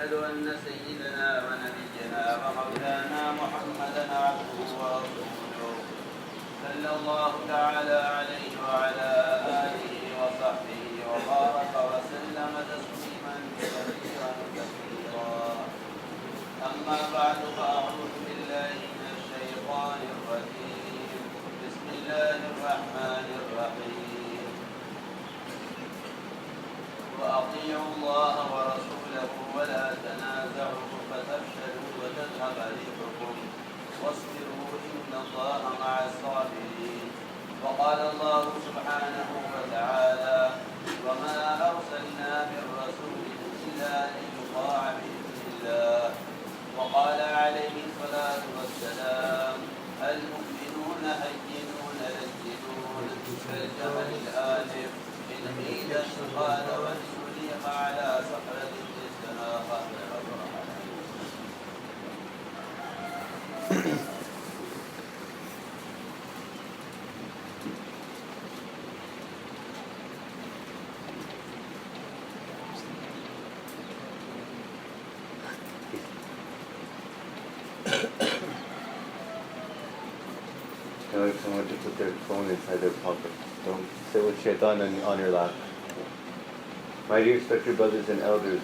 وأشهد أن سيدنا ونبينا ومولانا محمدا عبده ورسوله صلى الله تعالى عليه وعلى آله وصحبه وبارك وسلم تسليما كثيرا كثيرا. أما بعد فأعوذ بالله من الشيطان الرجيم. بسم الله الرحمن الرحيم. وأطيعوا الله ورسوله ولا تنازعوا فتفشلوا وتذهب ريحكم واصبروا إن الله مع الصابرين. وقال الله سبحانه وتعالى: وما أرسلنا من رسول إلا ليطاع بإذن الله. وقال عليه الصلاة والسلام: المؤمنون هينون لينون كالجبل الآلف إن قيل قال وإن أليق على صخرة استناقة. Telling someone to put their phone inside their pocket. Don't sit with shaitan on your lap. My dear respected brothers and elders,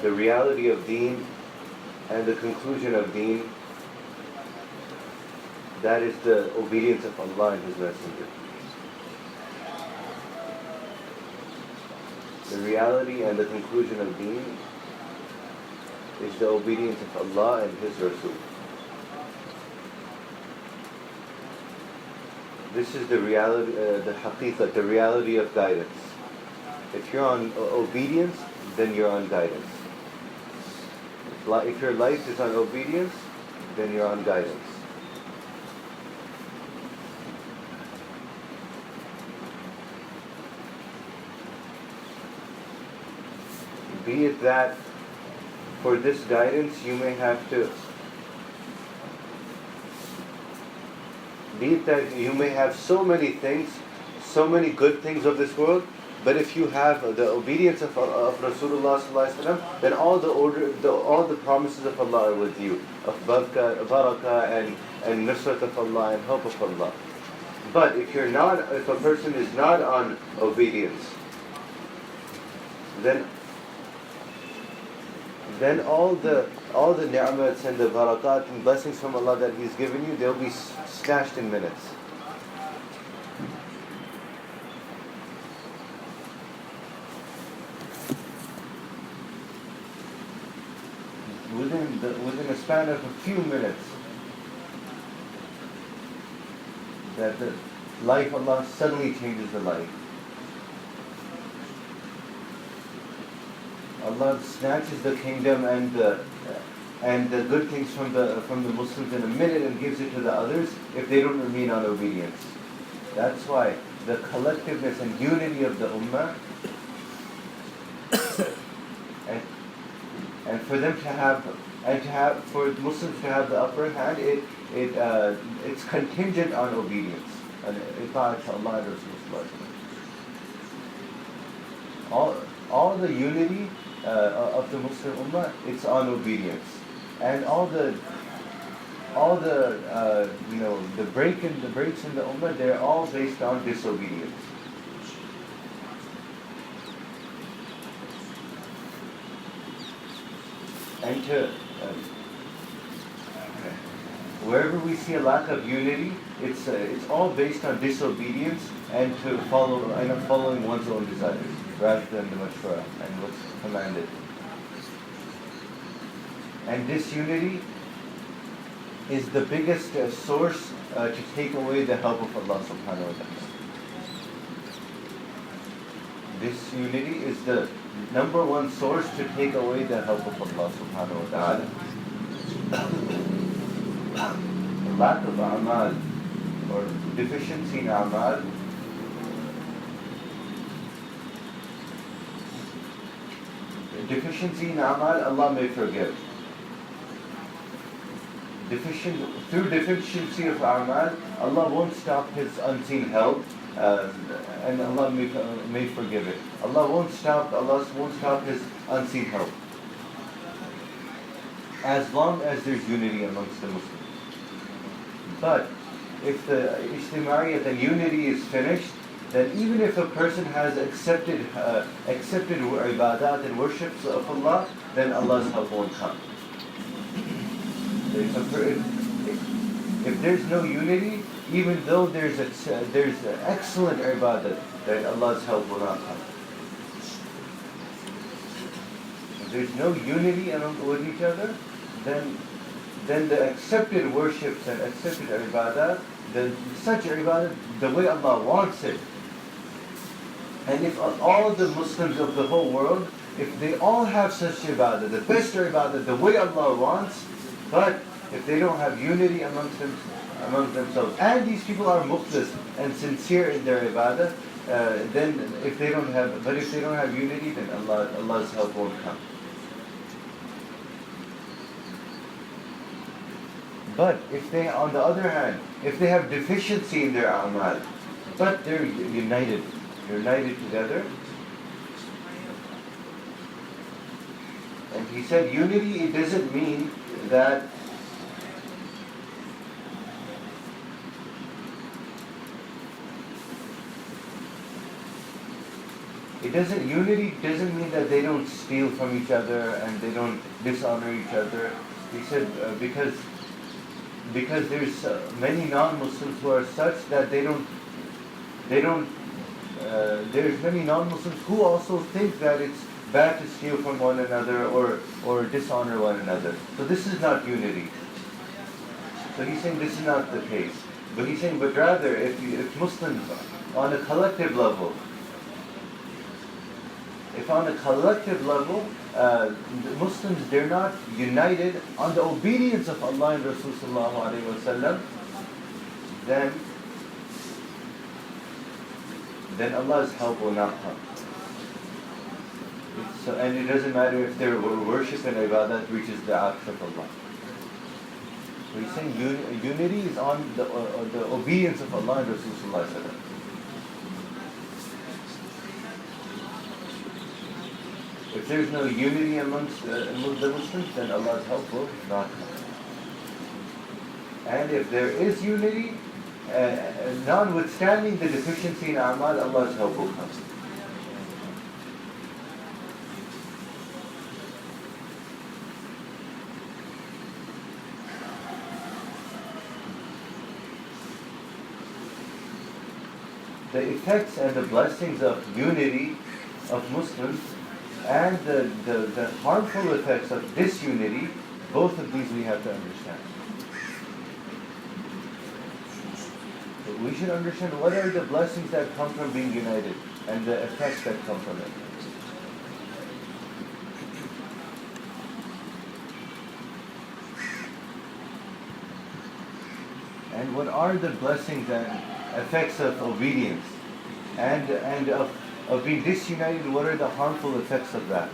the reality of deen and the conclusion of deen, that is the obedience of Allah and His Messenger. The reality and the conclusion of deen is the obedience of Allah and His Rasul. This is the reality, the haqiqat, the reality of guidance. If you're on obedience, then you're on guidance. If your life is on obedience, then you're on guidance. Be it that for this guidance you may have to be it that you may have so many things, so many good things of this world, but if you have the obedience of Rasulullah sallallahu alaihi wasallam, then all the promises of Allah are with you, of barakah and nusrat of Allah and hope of Allah. But if a person is not on obedience, then all the ni'mats and the barakat and blessings from Allah that He's given you, they'll be snatched in minutes. Within a span of a few minutes, that the life Allah suddenly changes the life. Allah snatches the kingdom and the good things from the Muslims in a minute and gives it to the others if they don't remain on obedience. That's why the collectiveness and unity of the ummah and for them to have for Muslims to have the upper hand, it's contingent on obedience and ita'at to Allah and Rasulullah. All the unity of the Muslim Ummah, it's on obedience, and all the breaks in the Ummah, they're all based on disobedience. And wherever we see a lack of unity, it's all based on disobedience and following one's own desires rather than the mashwara and what's commanded. And disunity is the biggest source to take away the help of Allah subhanahu wa ta'ala. Disunity is the number one source to take away the help of Allah subhanahu wa ta'ala. Lack of a'mal or deficiency in a'mal Deficiency in amal, Allah may forgive. Through deficiency of amal, Allah won't stop His unseen help uh, and Allah may forgive it. Allah won't stop His unseen help as long as there's unity amongst the Muslims. But if the ijtimaiyat and unity is finished, then even if a person has accepted ibadat and worships of Allah, then Allah's help won't come. If there's no unity, even though there's excellent ibadat, then Allah's help will not come. If there's no unity with each other, then the accepted worships and accepted ibadat, then such ibadat, the way Allah wants it. And if all the Muslims of the whole world, if they all have such ibadah, the best ibadah, the way Allah wants, but if they don't have unity among themselves, and these people are mukhlis and sincere in their ibadah, then if they don't have unity, then Allah's help won't come. But if they, on the other hand, if they have deficiency in their a'mal, but they're united together. And he said unity, it doesn't mean that unity doesn't mean that they don't steal from each other and they don't dishonor each other. He said because there's many non-Muslims who are such that there's many non-Muslims who also think that it's bad to steal from one another or dishonor one another. So this is not unity. So he's saying this is not the case. But he's saying, but rather, if Muslims on a collective level, the Muslims, they're not united on the obedience of Allah and Rasul sallallahu alaihi wasallam, then Allah's help will not come. And it doesn't matter if their worship and ibadat reaches the arsh of Allah. So he's saying unity is on the obedience of Allah and Rasul sallallahu alaihi wasallam. If there's no unity amongst the Muslims, then Allah's help will not come. And if there is unity, notwithstanding the deficiency in a'mal, Allah's help will come. The effects and the blessings of unity of Muslims and the harmful effects of disunity, both of these we have to understand. So we should understand what are the blessings that come from being united and the effects that come from it. And what are the blessings and effects of obedience and of being disunited? What are the harmful effects of that?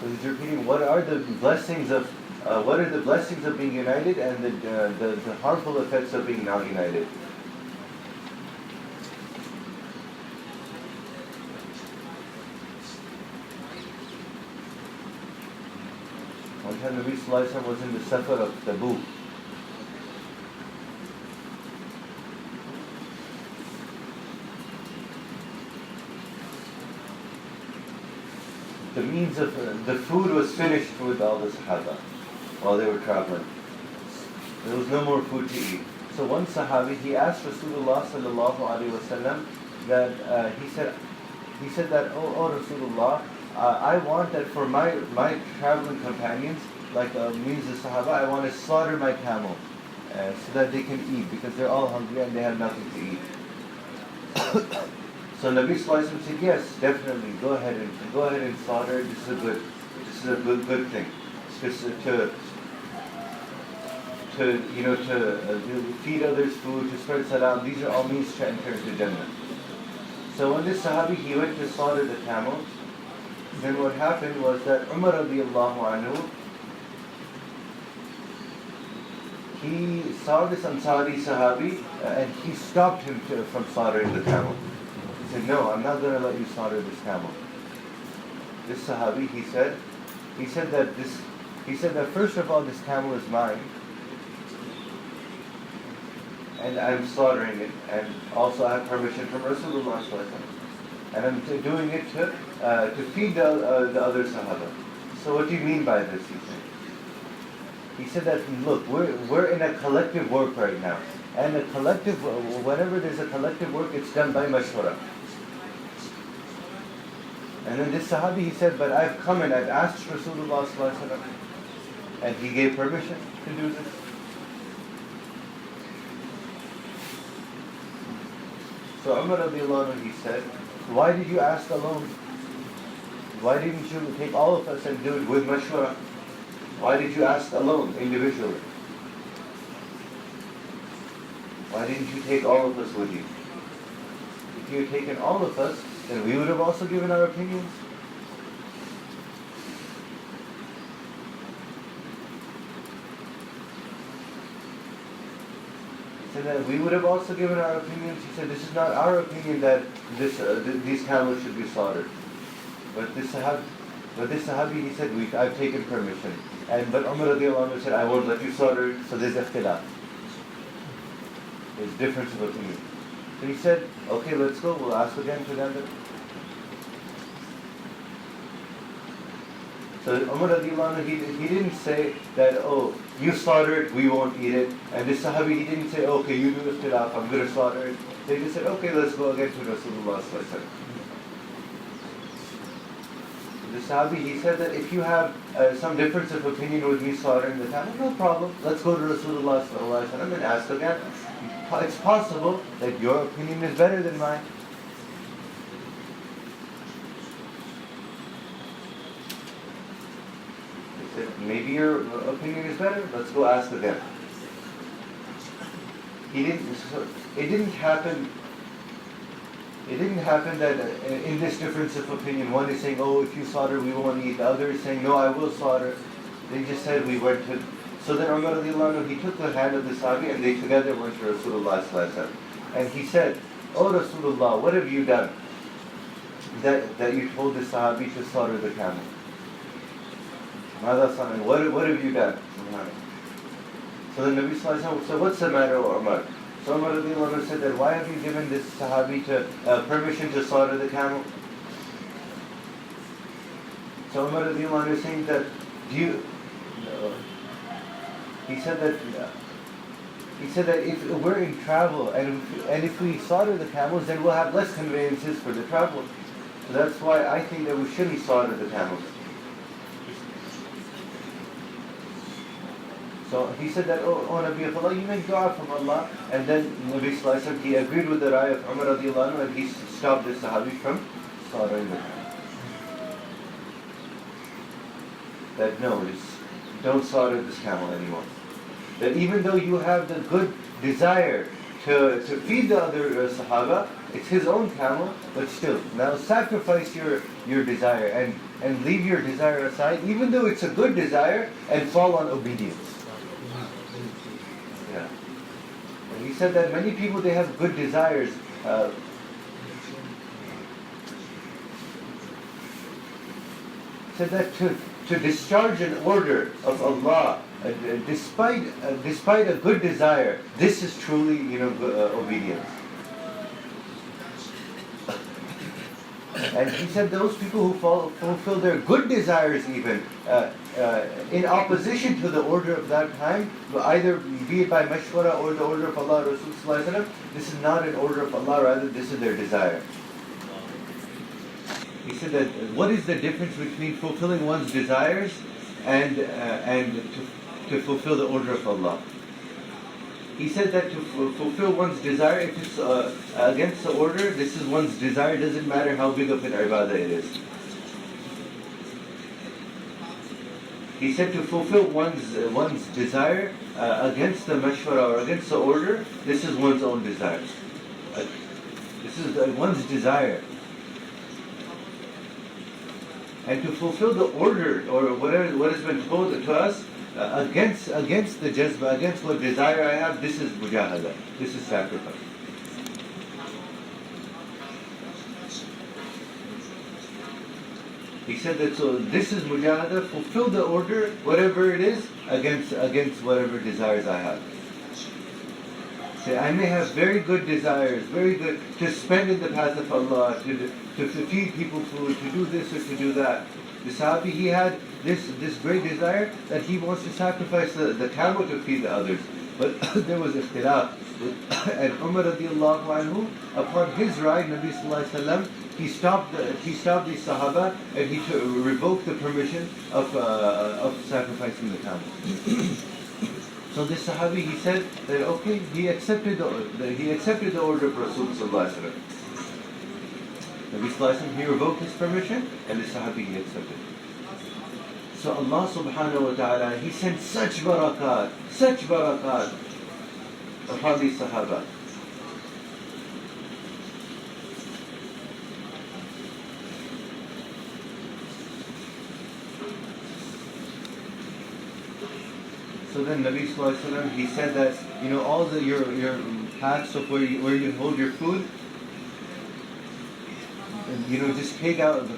So he's repeating, what are the blessings of being united and the harmful effects of being not united? One time Nabi Sallallahu Alaihi Wasallam was in the Safar of Tabligh. The food was finished with all the Sahaba while they were traveling. There was no more food to eat. So one Sahabi, he asked Rasulullah sallallahu alaihi wasallam that he said that, oh Rasulullah, I want that for my traveling companions, like means the Sahaba, I want to slaughter my camel so that they can eat, because they're all hungry and they have nothing to eat. So Nabi Sallallahu Alaihi Wasallam said, yes, definitely, go ahead and slaughter. This is a good thing. Just to feed others food, to spread salam. These are all means to enter into Jannah. So when this Sahabi, he went to slaughter the camels, then what happened was that Umar radiallahu anhu, he saw this Ansari Sahabi and he stopped him from slaughtering the camel. He said, no, I'm not going to let you slaughter this camel. This Sahabi, he said that first of all, this camel is mine, and I'm slaughtering it, and also I have permission from Rasulullah sallallahu alaihi wasallam, and I'm doing it to feed the other Sahaba. So what do you mean by this? He said that, look, we're in a collective work right now, and whenever there's a collective work, it's done by mashwara. And then this Sahabi, he said, but I've come and I've asked Rasulullah sallallahu alaihi wasallam, and he gave permission to do this. So Umar radiallahu anhu, he said, why did you ask alone? Why didn't you take all of us and do it with mashwara? Why did you ask alone, individually? Why didn't you take all of us with you? If you had taken all of us, then we would have also given our opinions. He said that we would have also given our opinions. He said, this is not our opinion that these camels should be slaughtered. But this Sahabi, he said, I've taken permission. But Umar radiallahu anhu said, I won't let you slaughter, so there's ikhtilaf. There's difference of opinion. So he said, okay, let's go, we'll ask again to them. So Umar radiallahu anhu, he didn't say that, oh, you slaughter it, we won't eat it. And this Sahabi, he didn't say, okay, you do ikhtilaf, I'm going to slaughter it. They just said, okay, let's go again to Rasulullah sallallahu alaihi wasallam. The Sahabi, he said that if you have some difference of opinion with me slaughtering the camel, no problem. Let's go to Rasulullah sallallahu alaihi wasallam and ask again. It's possible that your opinion is better than mine. He said, maybe your opinion is better. Let's go ask again. It didn't happen that in this difference of opinion, one is saying, oh, if you slaughter, we won't eat. The other is saying, no, I will slaughter. They just said we went to... So then Umar radiallahu anhu, he took the hand of the Sahabi and they together went to Rasulullah sallallahu alaihi wasallam. And he said, oh Rasulullah, what have you done that you told the Sahabi to slaughter the camel? What have you done? So the Nabi sallallahu alaihi wasallam said, what's the matter, Umar? So Umar radiallahu anhu said that, why have you given this Sahabi permission to slaughter the camel? So Umar radiallahu anhu is saying that, he said that if we're in travel and if we slaughter the camels, then we'll have less conveyances for the travel. So that's why I think that we shouldn't slaughter the camels. So he said that, oh Nabi of Allah, you make dua from Allah. And then Nabi sallallahu alaihi wasallam, he agreed with the Raya of Umar radiallahu anhu and he stopped the Sahabi from slaughtering the camel. That no, don't slaughter this camel anymore. That even though you have the good desire to feed the other Sahaba, it's his own camel, but still, now sacrifice your desire and leave your desire aside, even though it's a good desire, and fall on obedience. Yeah. And he said that many people, they have good desires. Said that to discharge an order of Allah, despite a good desire, this is truly, obedience. And he said those people who fulfill their good desires even in opposition to the order of that time, either be it by mashwara or the order of Allah, Rasul sallallahu alaihi wasallam, this is not an order of Allah, rather this is their desire. He said that what is the difference between fulfilling one's desires and to fulfill the order of Allah? He said that to fulfill one's desire, if it's against the order, this is one's desire, doesn't matter how big of an ibadah it is. He said to fulfill one's desire against the mashwara or against the order, this is one's own desire. This is one's desire. And to fulfill the order or what has been told to us, against the jazba, against what desire I have, this is mujahada, this is sacrifice. He said that, so this is mujahada, fulfill the order, whatever it is, against whatever desires I have. Say, I may have very good desires, very good, to spend in the path of Allah, to feed people food, to do this or to do that. The Sahabi, he had this great desire that he wants to sacrifice the camel to feed the others. But there was ikhtilaf. And Umar radiallahu anhu, upon his ride, Nabi sallallahu alayhi wa sallam, he stopped the Sahaba and he revoked the permission of sacrificing the camel. So this Sahabi, he said that okay, he accepted the order of Rasul sallallahu alayhi wa sallam. Nabi sallallahu alayhi wa sallam, he revoked his permission, and the Sahabi, he accepted. So Allah subhanahu wa ta'ala, he sent such barakat upon these Sahaba. So then Nabi sallallahu alayhi wa sallam, he said that, all your packs of where you hold your food, just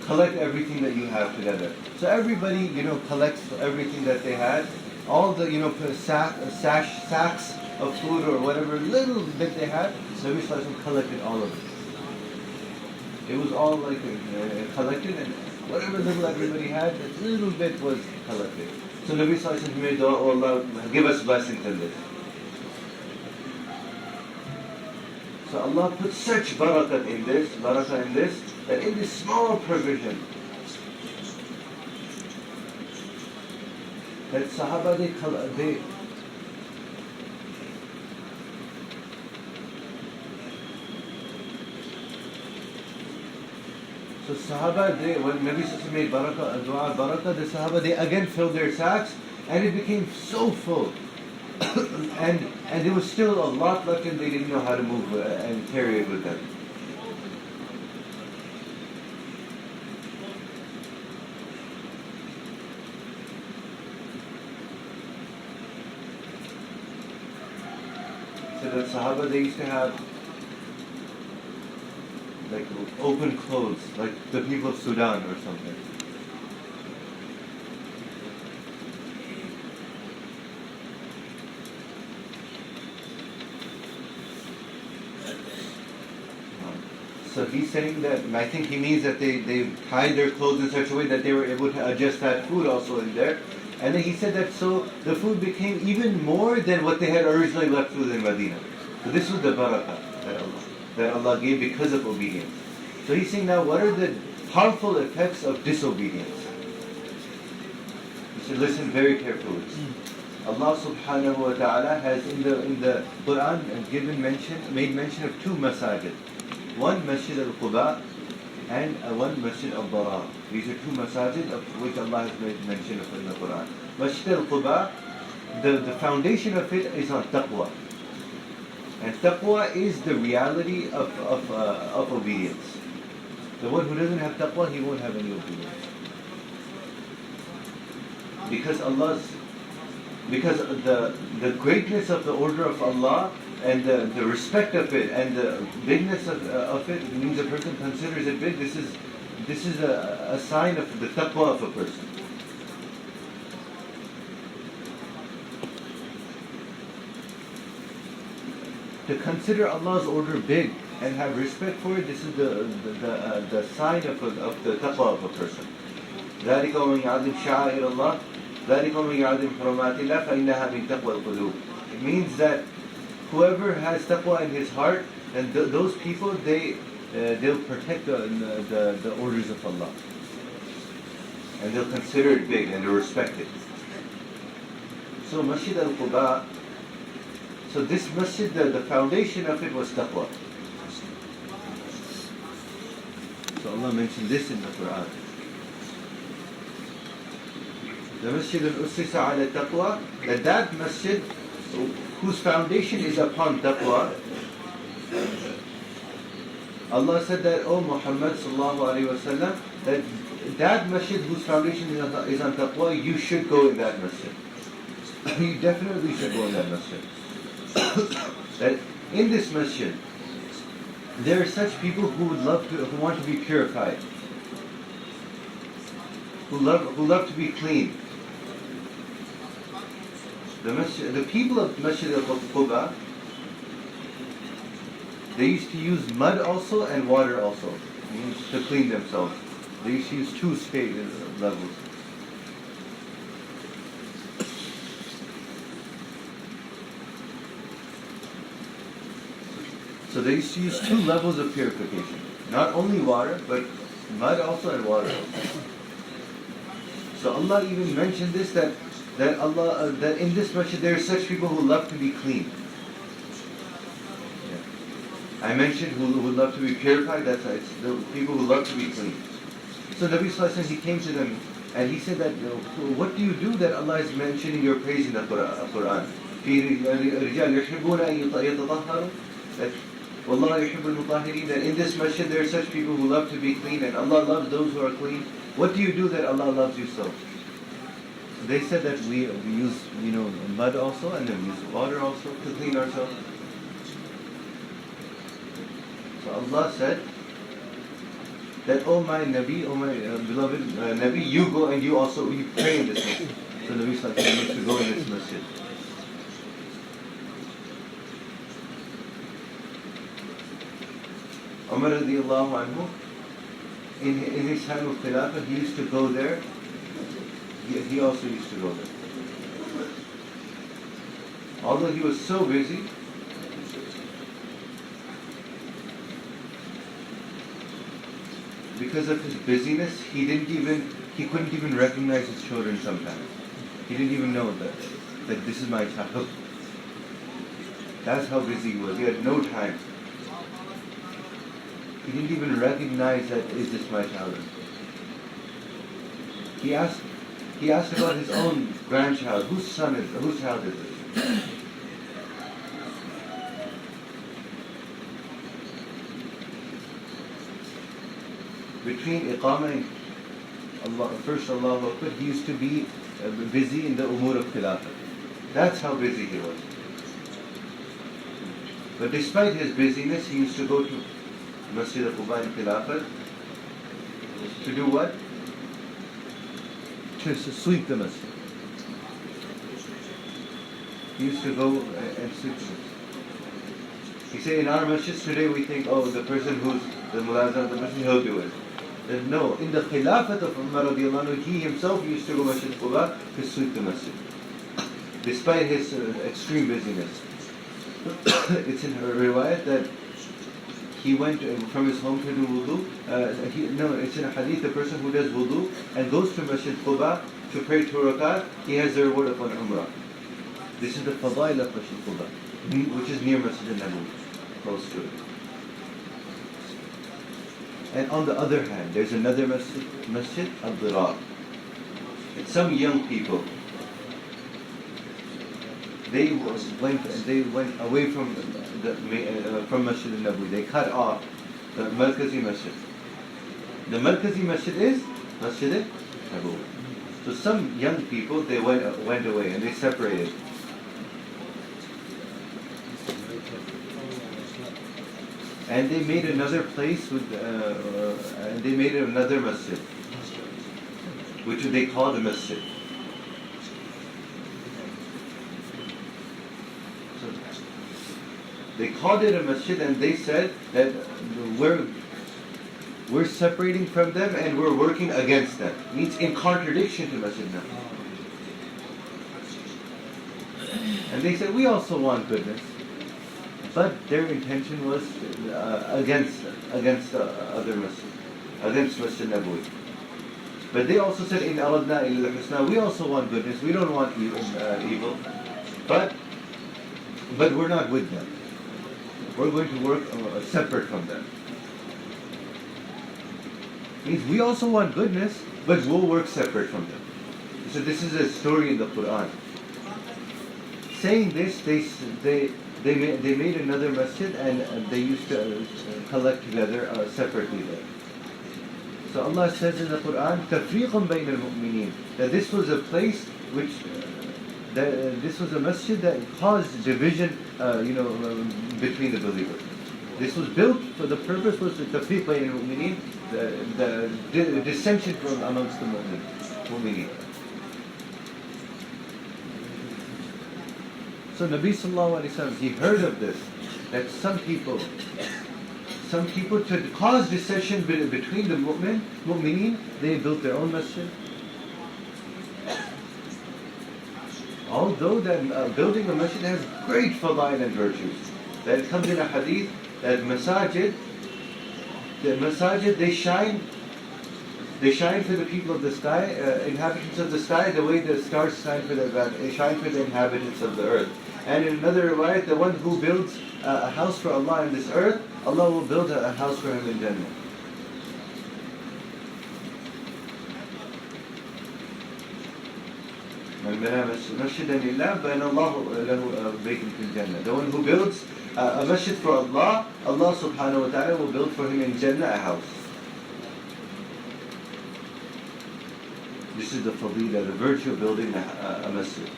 collect everything that you have together. So everybody, collects everything that they had. All the, sacks of food or whatever little bit they had, Nabi sallallahu alayhi wa sallam collected all of it. It was all collected, and whatever little everybody had, that little bit was collected. So Nabi sallallahu alayhi wa sallam made dua, oh Allah, give us blessings in this. So Allah put such barakah in this, that in this small provision, that Sahaba, they so Sahaba, when Nabi sallallahu alayhi wa sallam made barakah, the Sahaba, they again filled their sacks, and it became so full. and there was still a lot left, and they didn't know how to move and carry it with them. So the Sahaba, they used to have open clothes, like the people of Sudan or something. So he's saying that, I think he means that they tied their clothes in such a way that they were able to adjust that food also in there. And then he said that so the food became even more than what they had originally left with in Medina. So this was the barakah that Allah gave because of obedience. So he's saying now, what are the harmful effects of disobedience? You should listen very carefully. Allah subhanahu wa ta'ala has in the Quran made mention of two masajid. One Masjid al-Quba and one Masjid al-Dawah. These are two masajid of which Allah has made mention of in the Quran. Masjid al-Quba, the foundation of it is on taqwa. And taqwa is the reality of obedience. The one who doesn't have taqwa, he won't have any obedience. Because the greatness of the order of Allah and the respect of it and the bigness of it means a person considers it big. This is a sign of the taqwa of a person. To consider Allah's order big and have respect for it, this is the sign of the taqwa of a person. ذلك ومن يعظم شعائر الله ذلك ومن يعظم حرمات الله فإنها من تقوى القلوب. It means that whoever has taqwa in his heart, and those people, they'll protect the orders of Allah, and they'll consider it big and they'll respect it. So Masjid al-Quba, so this masjid, the foundation of it was taqwa. So Allah mentioned this in the Quran. The Masjid al-Ussisa ala taqwa, that masjid whose foundation is upon taqwa. Allah said that, O Muhammad sallallahu alaihi wasallam, that masjid whose foundation is on taqwa, you should go in that masjid. you definitely should go in that masjid. That in this masjid, there are such people who want to be purified, who love to be clean. The people of Masjid al-Quba, they used to use mud also and water also to clean themselves. They used to use two levels. So they used to use two levels of purification. Not only water, but mud also and water also. So Allah even mentioned this, that in this masjid there are such people who love to be clean. Yeah. I mentioned who love to be purified, that's right, it's the people who love to be clean. So Nabi Sallallahu Alaihi Wasallam, he came to them and he said that, what do you do that Allah is mentioning your praise in the Quran? That Wallahu yuhibbul mutahhirin, that in this masjid there are such people who love to be clean and Allah loves those who are clean. What do you do that Allah loves you so? So they said that we use mud also and then we use water also to clean ourselves. So Allah said that, oh my Nabi, oh my beloved Nabi, you go and you pray in this masjid. So Nabi Sallallahu Alaihi Wasallam used to go in this masjid. Umar radiallahu anhu, in his time of Khilafah, he used to go there. He also used to go there. Although he was so busy, because of his busyness, he couldn't even recognize his children sometimes. He didn't even know that this is my child. That's how busy he was. He had no time. He didn't even recognize that, is this my child? He asked about his own grandchild. Whose child is this? Between Iqamah and first Allahu Akbar, he used to be busy in the umur of Khilafah. That's how busy he was. But despite his busyness, he used to go to Masjid al-Quba in Khilafat to do what? To sweep the masjid. He used to go and sweep the masjid. He said, in our masjids today we think, oh, the person who's the mulazam of the masjid, he'll do it. No, in the Khilafat of Umar radiallahu anhu, he himself used to go Masjid al-Quba to sweep the masjid, despite his extreme busyness. It's in a riwayat that he went from his home to do wudu. It's in a hadith, the person who does wudu and goes to Masjid Quba to pray 2 rakat, he has the reward of an umrah. This is the fadail of Masjid Quba, which is near Masjid al-Nabawi, close to it. And on the other hand, there's another masjid al-Dirar. It's some young people. They went away from Masjid al-Nabawi. They cut off the Markazi Masjid. The Markazi Masjid is Masjid al-Nabawi. So some young people, they went away and they separated. And they made another place and they made another masjid, which they call the masjid. So they called it a masjid, and they said that we're separating from them and we're working against them. It means in contradiction to Masjid Nabawi. And they said, we also want goodness. But their intention was against other masjid, against Masjid Nabawi. But they also said, in aradna illa al-husna, we also want goodness, we don't want evil. But we're not with them. We're going to work separate from them. Means we also want goodness, but we'll work separate from them. So this is a story in the Quran. Saying this, they made another masjid and they used to collect together separately there. So Allah says in the Quran, تَفْرِيقٌ بَيْنَ الْمُؤْمِنِينَ, that this was a place which this was a masjid that caused division, between the believers. This was built for the purpose was the tafriq bayna al-mu'mineen, the dissension from amongst the mu'mineen. So Nabi sallallahu alaihi wasallam, he heard of this, that some people to cause dissension between the mu'mineen, they built their own masjid. Although that building a masjid has great fadail and virtues, that it comes in a hadith that masajid they shine for the people of the sky, inhabitants of the sky, the way the stars shine for the inhabitants of the earth. And in another riwayat, the one who builds a house for Allah in this earth, Allah will build a house for him in Jannah. The one who builds a masjid for Allah, Allah subhanahu wa ta'ala will build for him in Jannah a house. This is the fadila, the virtue of building a masjid.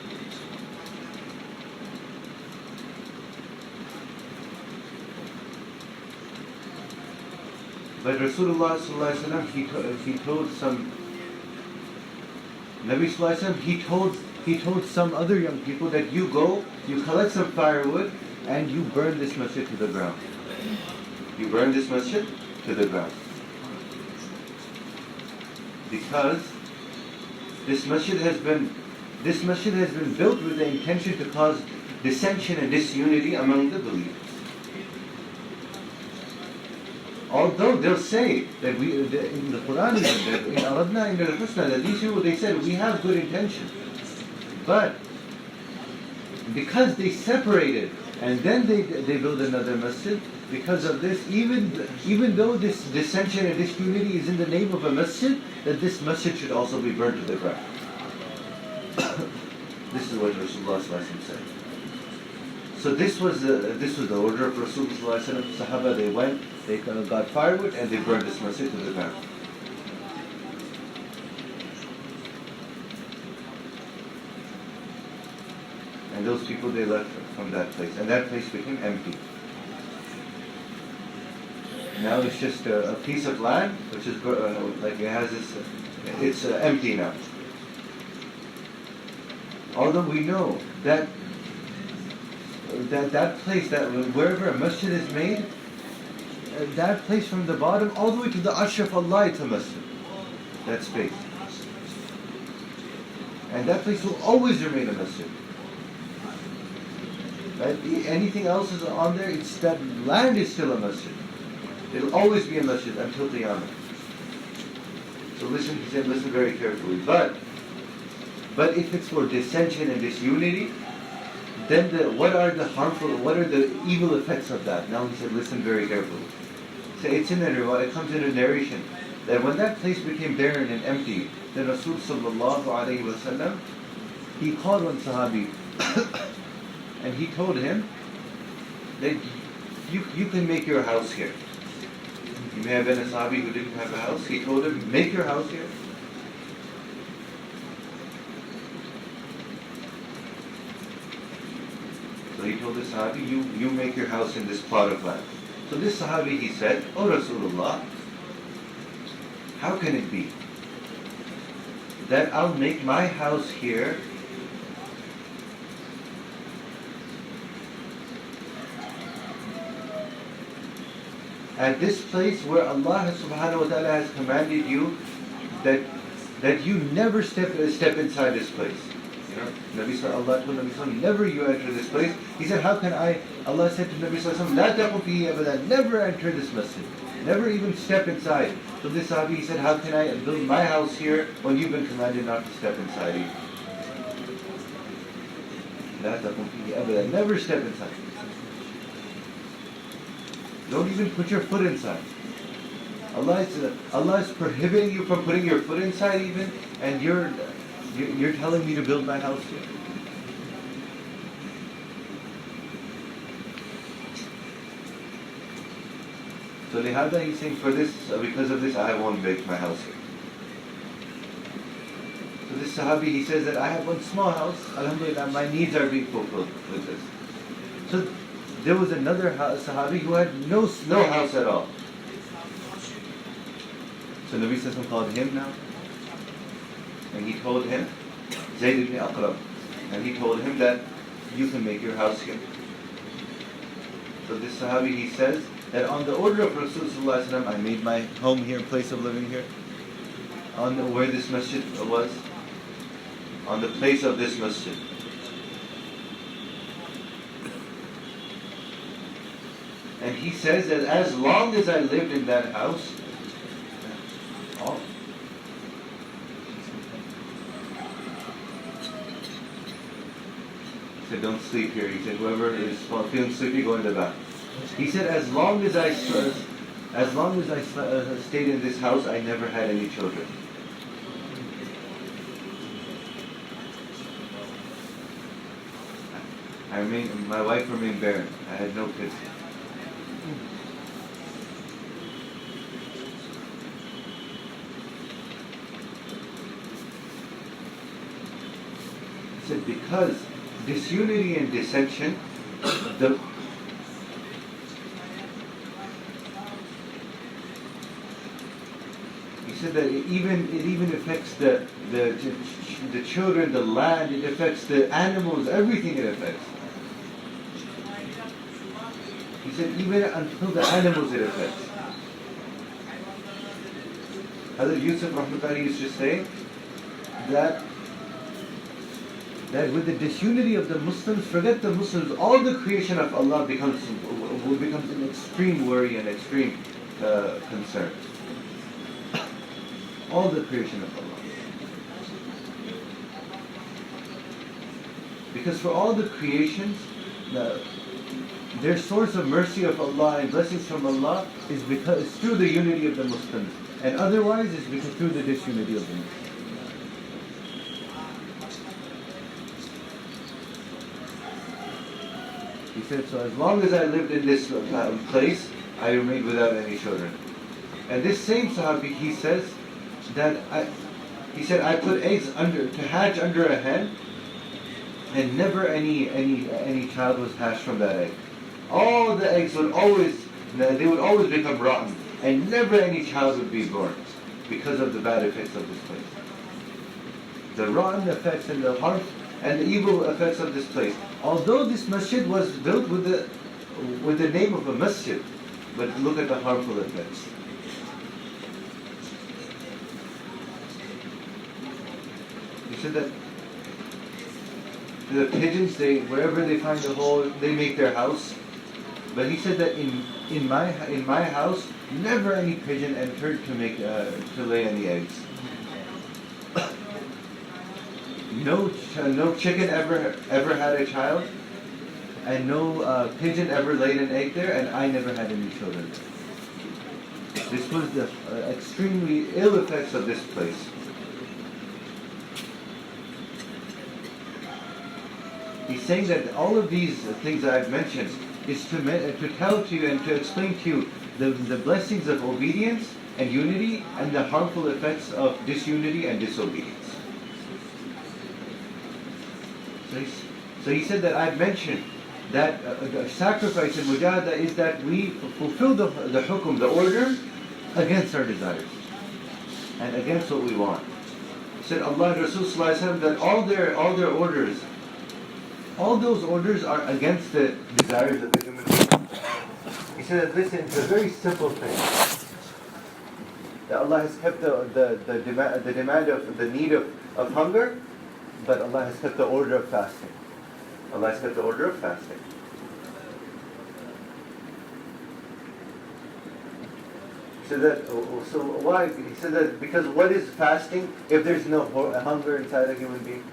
But Rasulullah sallallahu alaihi wasallam, he told some Nabi sallallahu alaihi wasallam, he told some other young people that you go, you collect some firewood, and you burn this masjid to the ground. You burn this masjid to the ground. Because this masjid has been built with the intention to cause dissension and disunity among the believers. Although they'll say that in the Quran even, that in Aradna in al-Husna, that these people, they said, we have good intention. But because they separated and then they build another masjid, because of this, even though this dissension and disunity is in the name of a masjid, that this masjid should also be burnt to the ground. This is what Rasulullah said. So this was the order of Rasulullah. Sahaba, they went, they got firewood, and they burned this masjid to the ground. And those people, they left from that place, and that place became empty. Now it's just a piece of land, which is like it has this. It's empty now. Although we know that place, that wherever a masjid is made, that place from the bottom all the way to the arsh of Allah, it's a masjid. That space, and that place will always remain a masjid. Right? Anything else is on there, it's that land is still a masjid. It'll always be a masjid until Qiyamah. So listen very carefully. But if it's for dissension and disunity, then what are the evil effects of that? Now he said, listen very carefully. So it comes in a narration that when that place became barren and empty, then Rasul sallallahu alaihi wasallam, he called one Sahabi and he told him that you can make your house here. You may have been a Sahabi who didn't have a house. He told him, make your house here. So he told the Sahabi, you make your house in this plot of land. So this Sahabi, he said, "O Rasulullah, how can it be that I'll make my house here at this place where Allah subhanahu wa ta'ala has commanded you that you never step inside this place?" Allah told Nabi Sallallahu, never you enter this place. He said, how can I? Allah said to Nabi Sallallahu, La taqum fihi abadan, never enter this masjid. Never even step inside. So this Sahabi, he said, how can I build my house here when you've been commanded not to step inside either? La taqum fihi abadan, never step inside. Don't even put your foot inside. Allah is prohibiting you from putting your foot inside even, and you're telling me to build my house here. So lihada, he's saying, because of this, I won't make my house here. So this Sahabi, he says that I have one small house, alhamdulillah, my needs are being fulfilled with this. So there was another Sahabi who had no house at all. So Nabi Sallallahu Alaihi Wasallam called him now, and he told him, Zayd ibn Aqram, and he told him that you can make your house here. So this Sahabi, he says that on the order of Rasulullah, I made my home here, place of living here, on where this masjid was, on the place of this masjid. And he says that as long as I lived in that house, he said, don't sleep here. He said, whoever is feeling sleepy, go in the bath. He said, as long as I stayed in this house, I never had any children. My wife remained barren. I had no kids. He said, because disunity and dissension, he said that it even affects the children, the land, it affects the animals, everything it affects. He said even until the animals it affects. Hazrat Yusuf Rahmatullahi used to say that with the disunity of the Muslims, forget the Muslims, all the creation of Allah becomes an extreme worry and extreme concern. All the creation of Allah. Because for all the creations, their source of mercy of Allah and blessings from Allah is through the unity of the Muslims, and otherwise it's because through the disunity of the Muslims. He said, so as long as I lived in this place, I remained without any children. And this same Sahabi, he says that I put eggs to hatch under a hen, and never any child was hatched from that egg. All the eggs would always become rotten, and never any child would be born because of the bad effects of this place. The rotten effects and the harm and the evil effects of this place. Although this masjid was built with the name of a masjid, but look at the harmful effects. He said that the pigeons, wherever they find a hole, they make their house. But he said that in my house, never any pigeon entered to lay any eggs. No chicken ever had a child, and no pigeon ever laid an egg there, and I never had any children. This was the extremely ill effects of this place. He's saying that all of these things that I've mentioned is to tell to you and to explain to you the blessings of obedience and unity and the harmful effects of disunity and disobedience. So he said that I've mentioned that sacrifice in mujahadah is that we fulfill the hukum, the order, against our desires and against what we want. He said Allah and Rasul Sallallahu Alaihi Wasallam that all their orders, all those orders are against the desires of the human being. He said that listen, it's a very simple thing. That Allah has kept the demand of the need of hunger, but Allah has kept the order of fasting. Allah has kept the order of fasting. So why? He said that because what is fasting if there's no hunger inside a human being?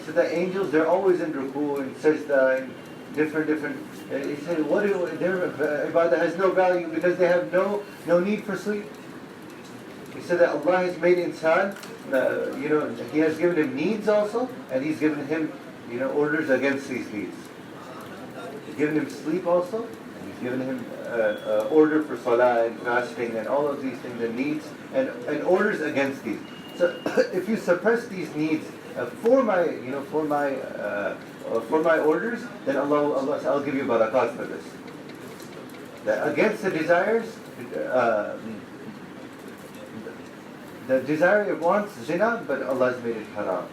So the angels, they're always in ruku and sajda and different. He said, their ibadah has no value because they have no need for sleep. He said that Allah has made insan, He has given him needs also, and He's given him, orders against these needs. He's given him sleep also, and He's given him order for salah and fasting and all of these things, and needs and orders against these. So if you suppress these needs for my orders, then Allah says, I'll give you barakat for this. That against the desires, the desire it wants zina, but Allah has made it haram.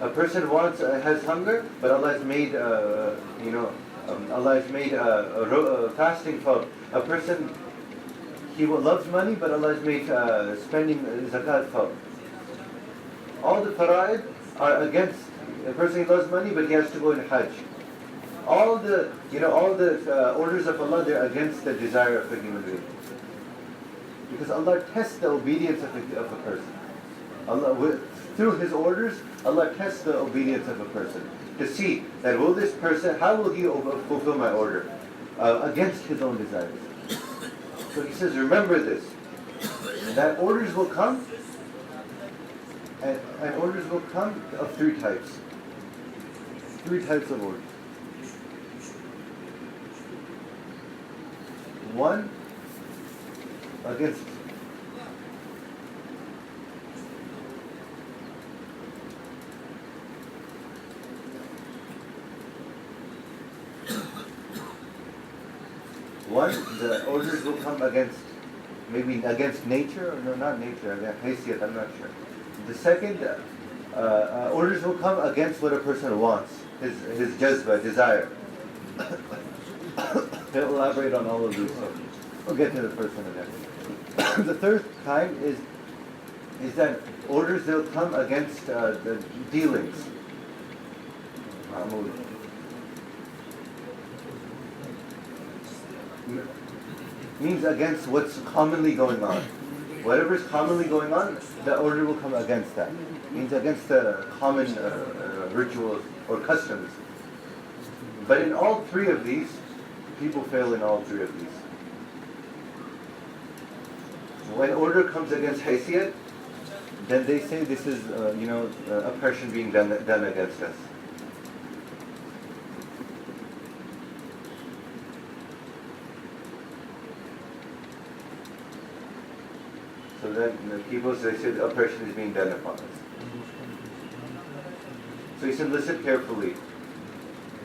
A person has hunger, but Allah has made Allah has made fasting for a person. He loves money, but Allah has made spending zakat for. All the fara'id are against a person who loves money, but he has to go in Hajj. All the orders of Allah, they're against the desire of a human being. Because Allah tests the obedience of a person. Through His orders, Allah tests the obedience of a person to see that how will he fulfill my order against his own desires. So He says, remember this, that orders will come, and orders will come of three types. Three types of orders. One, against the orders will come against nature, or no, not nature, against haysiyat, I'm not sure. The second, orders will come against what a person wants, his jazba, desire. He'll elaborate on all of these, so we'll get to the first one again. The third kind is that orders will come against the dealings. Means against what's commonly going on. Whatever is commonly going on, the order will come against that. Means against the common rituals or customs. But in all three of these, people fail in all three of these. When order comes against haysiyat, then they say this is oppression being done against us. So then people say the oppression is being done upon us. So he said, listen carefully.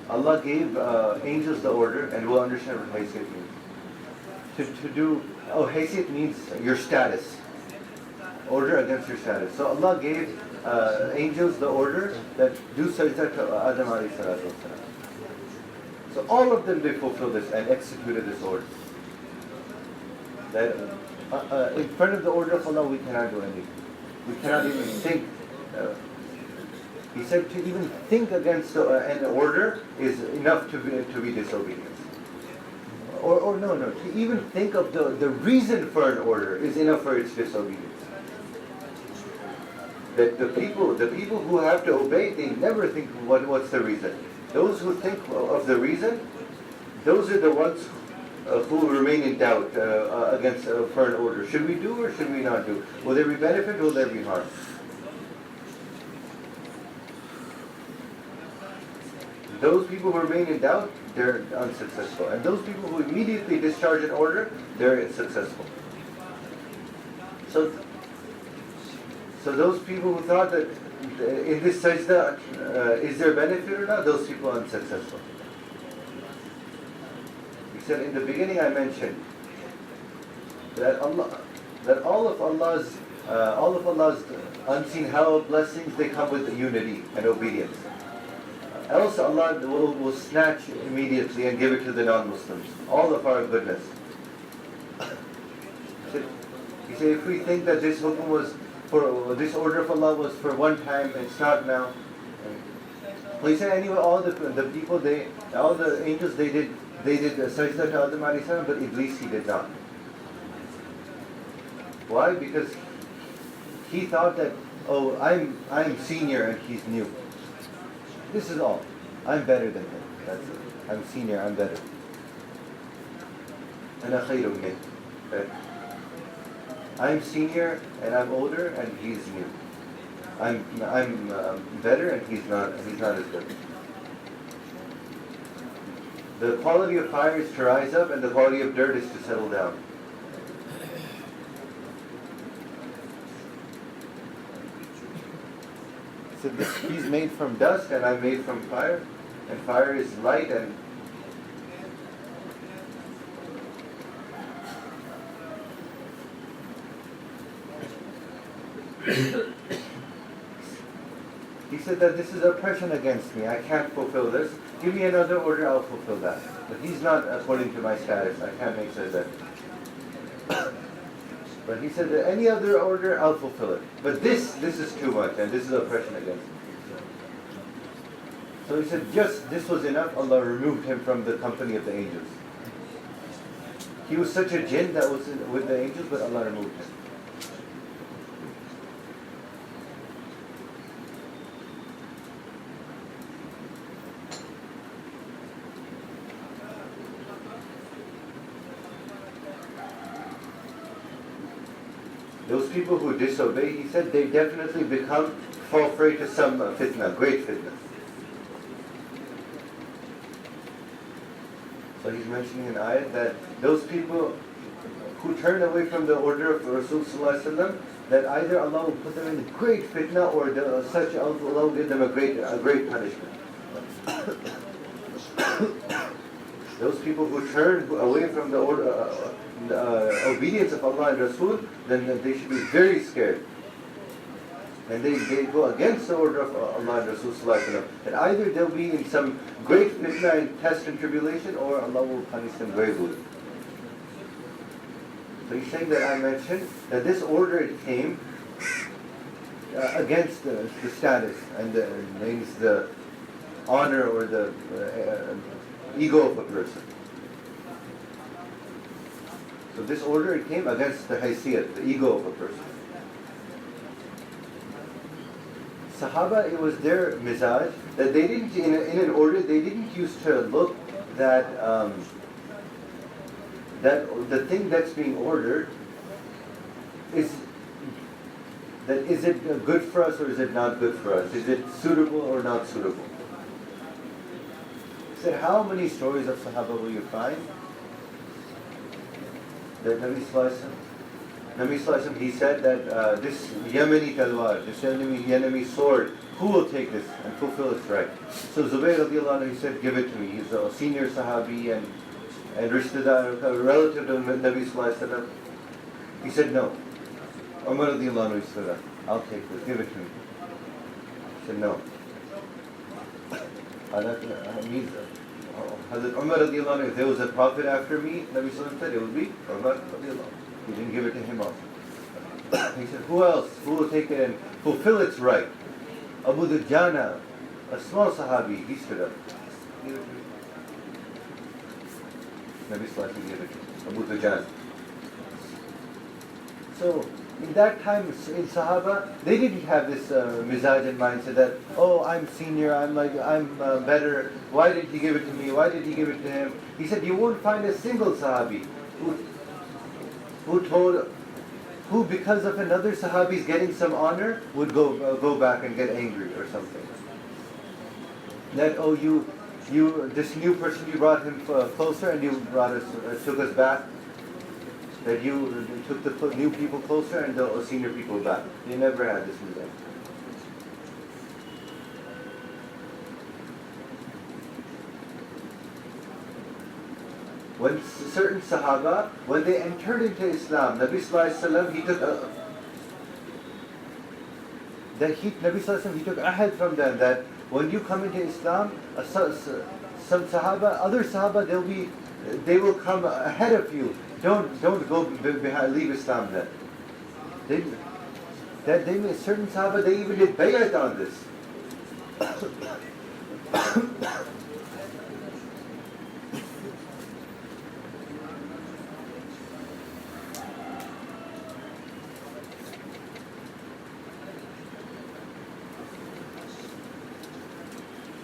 Allah gave angels the order, and we'll understand what haysiyat means. Haysiyat means your status. Order against your status. So Allah gave angels the order that do sajda to Adam alayhi salatu wasalam. So all of them, they fulfilled this and executed this order. That in front of the order of Allah, we cannot do anything. We cannot even think. He said to even think against an order is enough to be disobedience. Or no, to even think of the reason for an order is enough for its disobedience. That the people who have to obey, they never think what's the reason. Those who think of the reason, those are the ones who remain in doubt against for an order. Should we do or should we not do? Will there be benefit? Will there be harm? Those people who remain in doubt, they're unsuccessful. And those people who immediately discharge an order, they're successful. So those people who thought that in this sajda, is there benefit or not, those people are unsuccessful. He said in the beginning I mentioned that all of Allah's unseen halal blessings, they come with unity and obedience. Else Allah will snatch immediately and give it to the non-Muslims. All of our goodness. He said, if we think that this hukum was this order of Allah was for one time, it's not now. Well, he said anyway, all the people, all the angels, they did sajda to Adam alayhi salam, but Iblis, he did not. Why? Because he thought that, I'm senior and he's new. This is all. I'm better than him. That's it. I'm senior, I'm better. أنا خير منه. I'm senior and I'm older and he's new. I'm better and he's not as good. The quality of fire is to rise up and the quality of dirt is to settle down. said, he's made from dust and I'm made from fire, and fire is light and he said that this is oppression against me. I can't fulfill this. Give me another order, I'll fulfill that. But he's not according to my status. I can't make sure that. But he said that any other order, I'll fulfill it. But this is too much, and this is oppression against me. So he said, just this was enough. Allah removed him from the company of the angels. He was such a jinn that was with the angels, but Allah removed him. Those people who disobey, he said, they definitely fall prey to some fitna, great fitna. So he's mentioning in ayat that those people who turn away from the order of Rasulullah, that either Allah will put them in great fitna or Allah will give them a great punishment. Those people who turn away from the obedience of Allah and Rasul, then they should be very scared. And they go against the order of Allah and Rasul sallallahu alaihi wasallam. And either they'll be in some great fitna and test and tribulation, or Allah will punish them very good. So he's saying that I mentioned that this order came against the status and means the honor or the ego of a person. So this order, it came against the haysiyat, the ego of a person. Sahaba, it was their mizaj that they didn't, in an order, they didn't used to look that that the thing that's being ordered is it good for us or is it not good for us? Is it suitable or not suitable? He said, how many stories of Sahaba will you find that Nabi Sallallahu Alaihi Wasallam, he said that this Yemeni talwar, this Yemeni sword, who will take this and fulfill its right? So Zubayr radiallahu anhu, he said, give it to me. He's a senior Sahabi and Rishtadar, a relative to Nabi Sallallahu Alaihi Wasallam. He said, no. Umar radiallahu anhu, he said, I'll take this, give it to me. He said, no. That means Hazrat Umar radiallahu anhu, if there was a prophet after me, Nabi Sallallahu Alaihi Wasallam said, it would be Umar radiallahu anhu. He didn't give it to him also. He said, who else? Who will take it and fulfill its right? Abu Dujana, a small Sahabi, he stood up. Nabi Sallallahu Alaihi Wasallam gave it to him. Abu Dujana. So, in that time in Sahaba, they didn't have this mizaj and mindset that, oh, I'm senior, I'm better, why did he give it to me, why did he give it to him? He said, you won't find a single Sahabi who because of another Sahabi's getting some honor, would go back and get angry or something. That, oh, you this new person, you brought him closer and you took us back. That you took the new people closer and the senior people back. You never had this mizaj. When certain Sahaba, when they entered into Islam, Nabi Sallallahu Alaihi Wasallam, he took ahad from them that when you come into Islam, some Sahaba, other Sahaba, they will come ahead of you. Don't go behind, leave Islam then. They made certain Sahaba, they even did bay'at on this.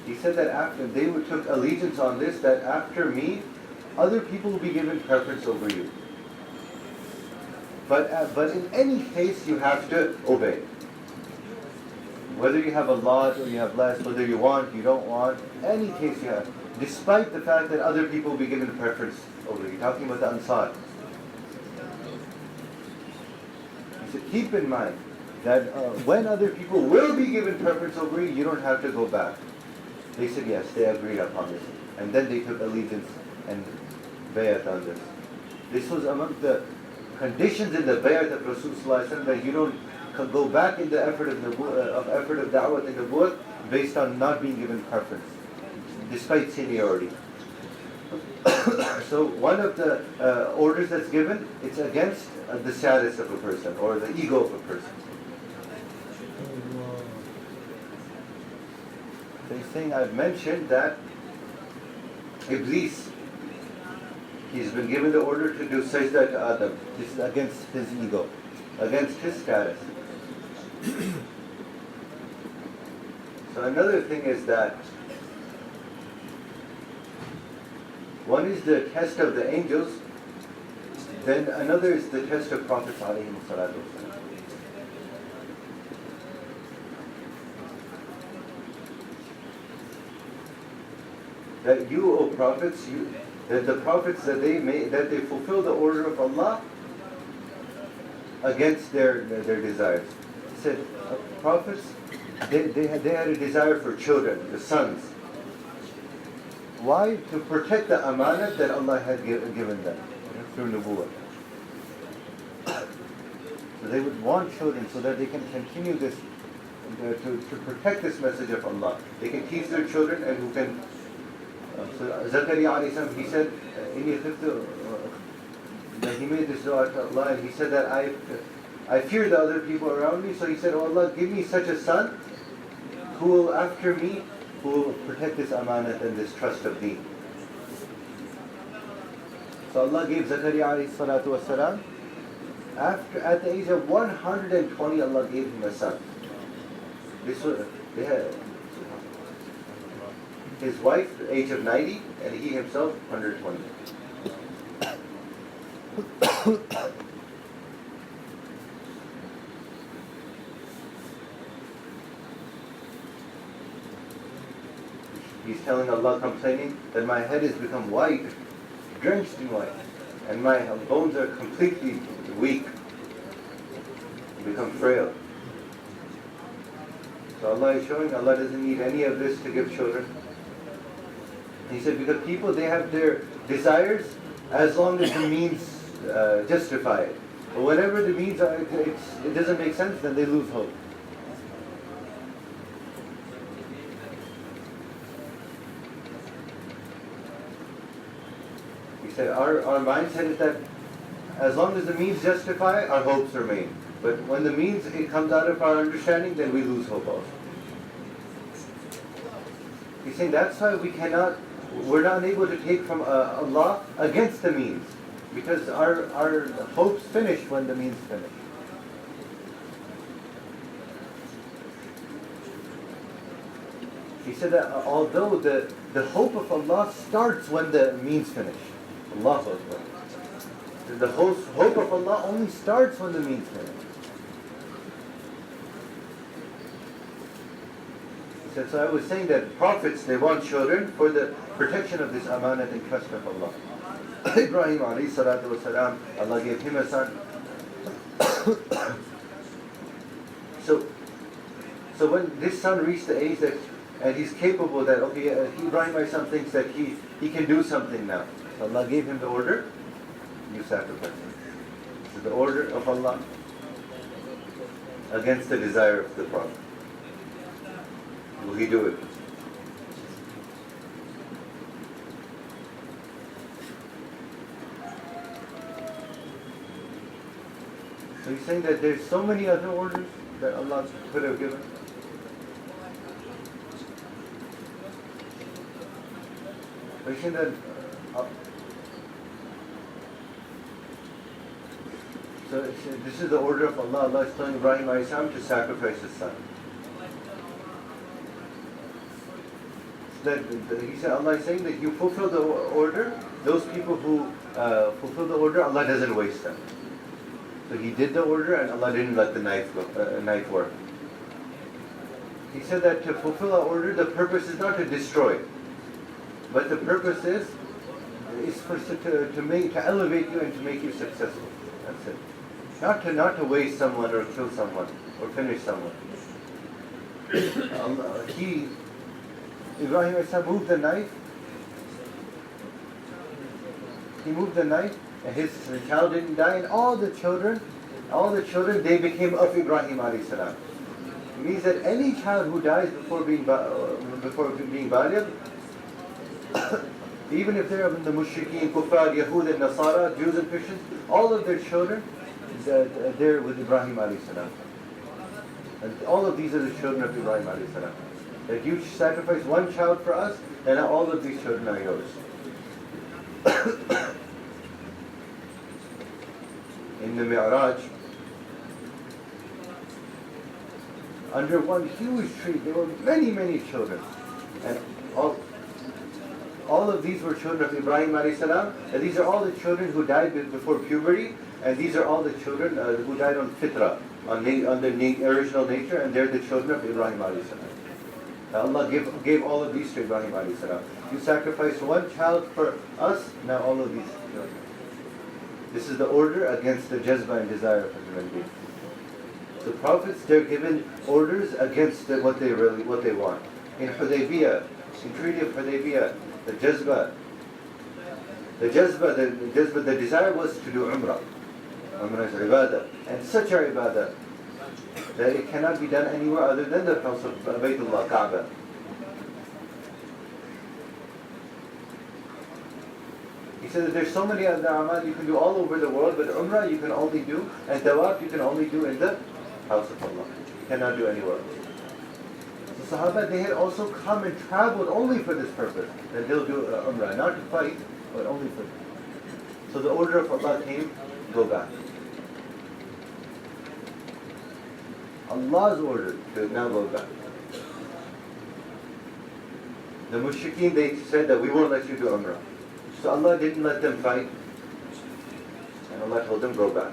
He said that after they took allegiance on this, that after me, other people will be given preference over you. But in any case, you have to obey. Whether you have a lot or you have less, whether you want, you don't want, any case you have. Despite the fact that other people will be given preference over you. Talking about the Ansar. He said, keep in mind that when other people will be given preference over you, you don't have to go back. They said yes, they agreed upon this. And then they took allegiance and bayat on this. This was among the conditions in the bayat of Rasulullah that you don't go back in the effort of da'wah and nubuwwat based on not being given preference, despite seniority. So one of the orders that's given, it's against the status of a person or the ego of a person. They're saying, I've mentioned that Iblis, he's been given the order to do sajda to Adam. This is against his ego, against his status. So another thing is that one is the test of the angels, then another is the test of prophets alayhi salatu wasalam. That you, O prophets, that the prophets that they fulfill the order of Allah against their desires. He said, prophets, they had a desire for children, the sons. Why? To protect the amanat that Allah had given them through nubuwwah. So they would want children so that they can continue this, to protect this message of Allah. They can teach their children and who can. So Zakaria alayhi salam, he said, he made this dua to Allah and he said that I fear the other people around me. So he said, oh Allah, give me such a son who will after me, who will protect this amanat and this trust of deen. So Allah gave Zakaria alayhi salatu wasalam, at the age of 120, Allah gave him a son. They had his wife, the age of 90, and he himself, 120. He's telling Allah, complaining that my head has become white, drenched in white, and my bones are completely weak, become frail. So Allah is showing Allah doesn't need any of this to give children. He said because people, they have their desires as long as the means justify it. But whenever the means it doesn't make sense, then they lose hope. He said our mindset is that as long as the means justify, our hopes remain. But when the means, it comes out of our understanding, then we lose hope also. He's saying that's why we're not able to take from Allah against the means. Because our hopes finish when the means finish. He said that although the hope of Allah starts when the means finish. Allahu Akbar. The hope of Allah only starts when the means finish. So I was saying that prophets, they want children for the protection of this amanat and trust of Allah. Ibrahim alayhi salatu wasalam, Allah gave him a son. So when this son reached the age that, and he's capable that, okay, Ibrahim alayhi salam thinks that he can do something now. So Allah gave him the order, you sacrifice him. So the order of Allah against the desire of the Prophet. Will he do it? So he's saying that there's so many other orders that Allah could have given. So he's saying that so this is the order of Allah. Allah is telling Ibrahim alayhi salam to sacrifice his son. That he said, Allah is saying that you fulfill the order. Those people who fulfill the order, Allah doesn't waste them. So he did the order, and Allah didn't let the knife work. He said that to fulfill our order, the purpose is not to destroy, but the purpose is to elevate you and to make you successful. That's it. Not to waste someone or kill someone. or finish somewhere. Ibrahim a.s. moved the knife. He moved the knife, and his child didn't die, and all the children, they became of Ibrahim a.s. It means that any child who dies before being baligh, even if they're the mushrikeen, kuffar, Yahud and Nasara, Jews and Christians, all of their children, they're with Ibrahim a.s. And all of these are the children of Ibrahim a.s. That you sacrifice one child for us, and all of these children are yours. In the Mi'raj, under one huge tree, there were many, many children. And all of these were children of Ibrahim a.s. And these are all the children who died before puberty. And these are all the children who died on fitrah, on the original nature. And they're the children of Ibrahim a.s. Allah gave all of these to Ibrahim a.s. You sacrifice one child for us, now all of these children. This is the order against the jazba and desire of human beings. The prophets, they're given orders against what they want. In Hudaybiyah, in Treaty of Hudaybiyah, the desire was to do Umrah. Umrah is ibadah, and such a ibadah that it cannot be done anywhere other than the house of Baytullah, Kaaba. He said that there's so many other amal you can do all over the world, but Umrah you can only do, and Dawah you can only do in the house of Allah. You cannot do anywhere else. The Sahaba, they had also come and traveled only for this purpose, that they'll do Umrah, not to fight, but only for this. So the order of Allah came, go back. Allah's order to now go back. The mushrikeen, they said that we won't let you do Umrah. So Allah didn't let them fight, and Allah told them go back.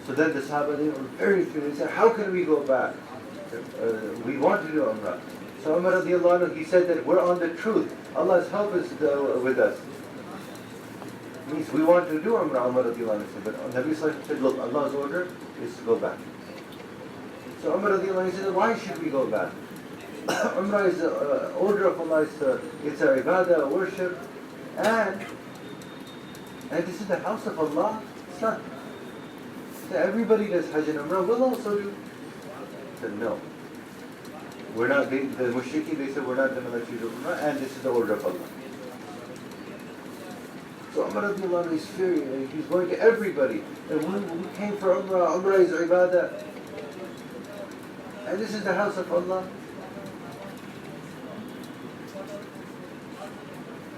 So then the Sahaba, they were very furious. They said, how can we go back? We want to do Umrah. So Umar radiallahu anhu, he said that we're on the truth. Allah's help is with us. It means we want to do Umrah, Umar radiallahu anhu said. But Nabi sallallahu alaihi wasallam said, look, Allah's order is to go back. So Umar radiallahu anhu said, why should we go back? Umrah is an order of Allah, it's a ibadah, a worship. And this is the house of Allah. It's not. So everybody does Hajj and Umrah. We'll also do. He said no. We're not. The mushriki, they said we're not going to let you do Umrah, and this is the order of Allah. So Umar radiallahu anhu is furious. He's going to everybody. And we came for Umrah. Umrah is ibadah, and this is the house of Allah.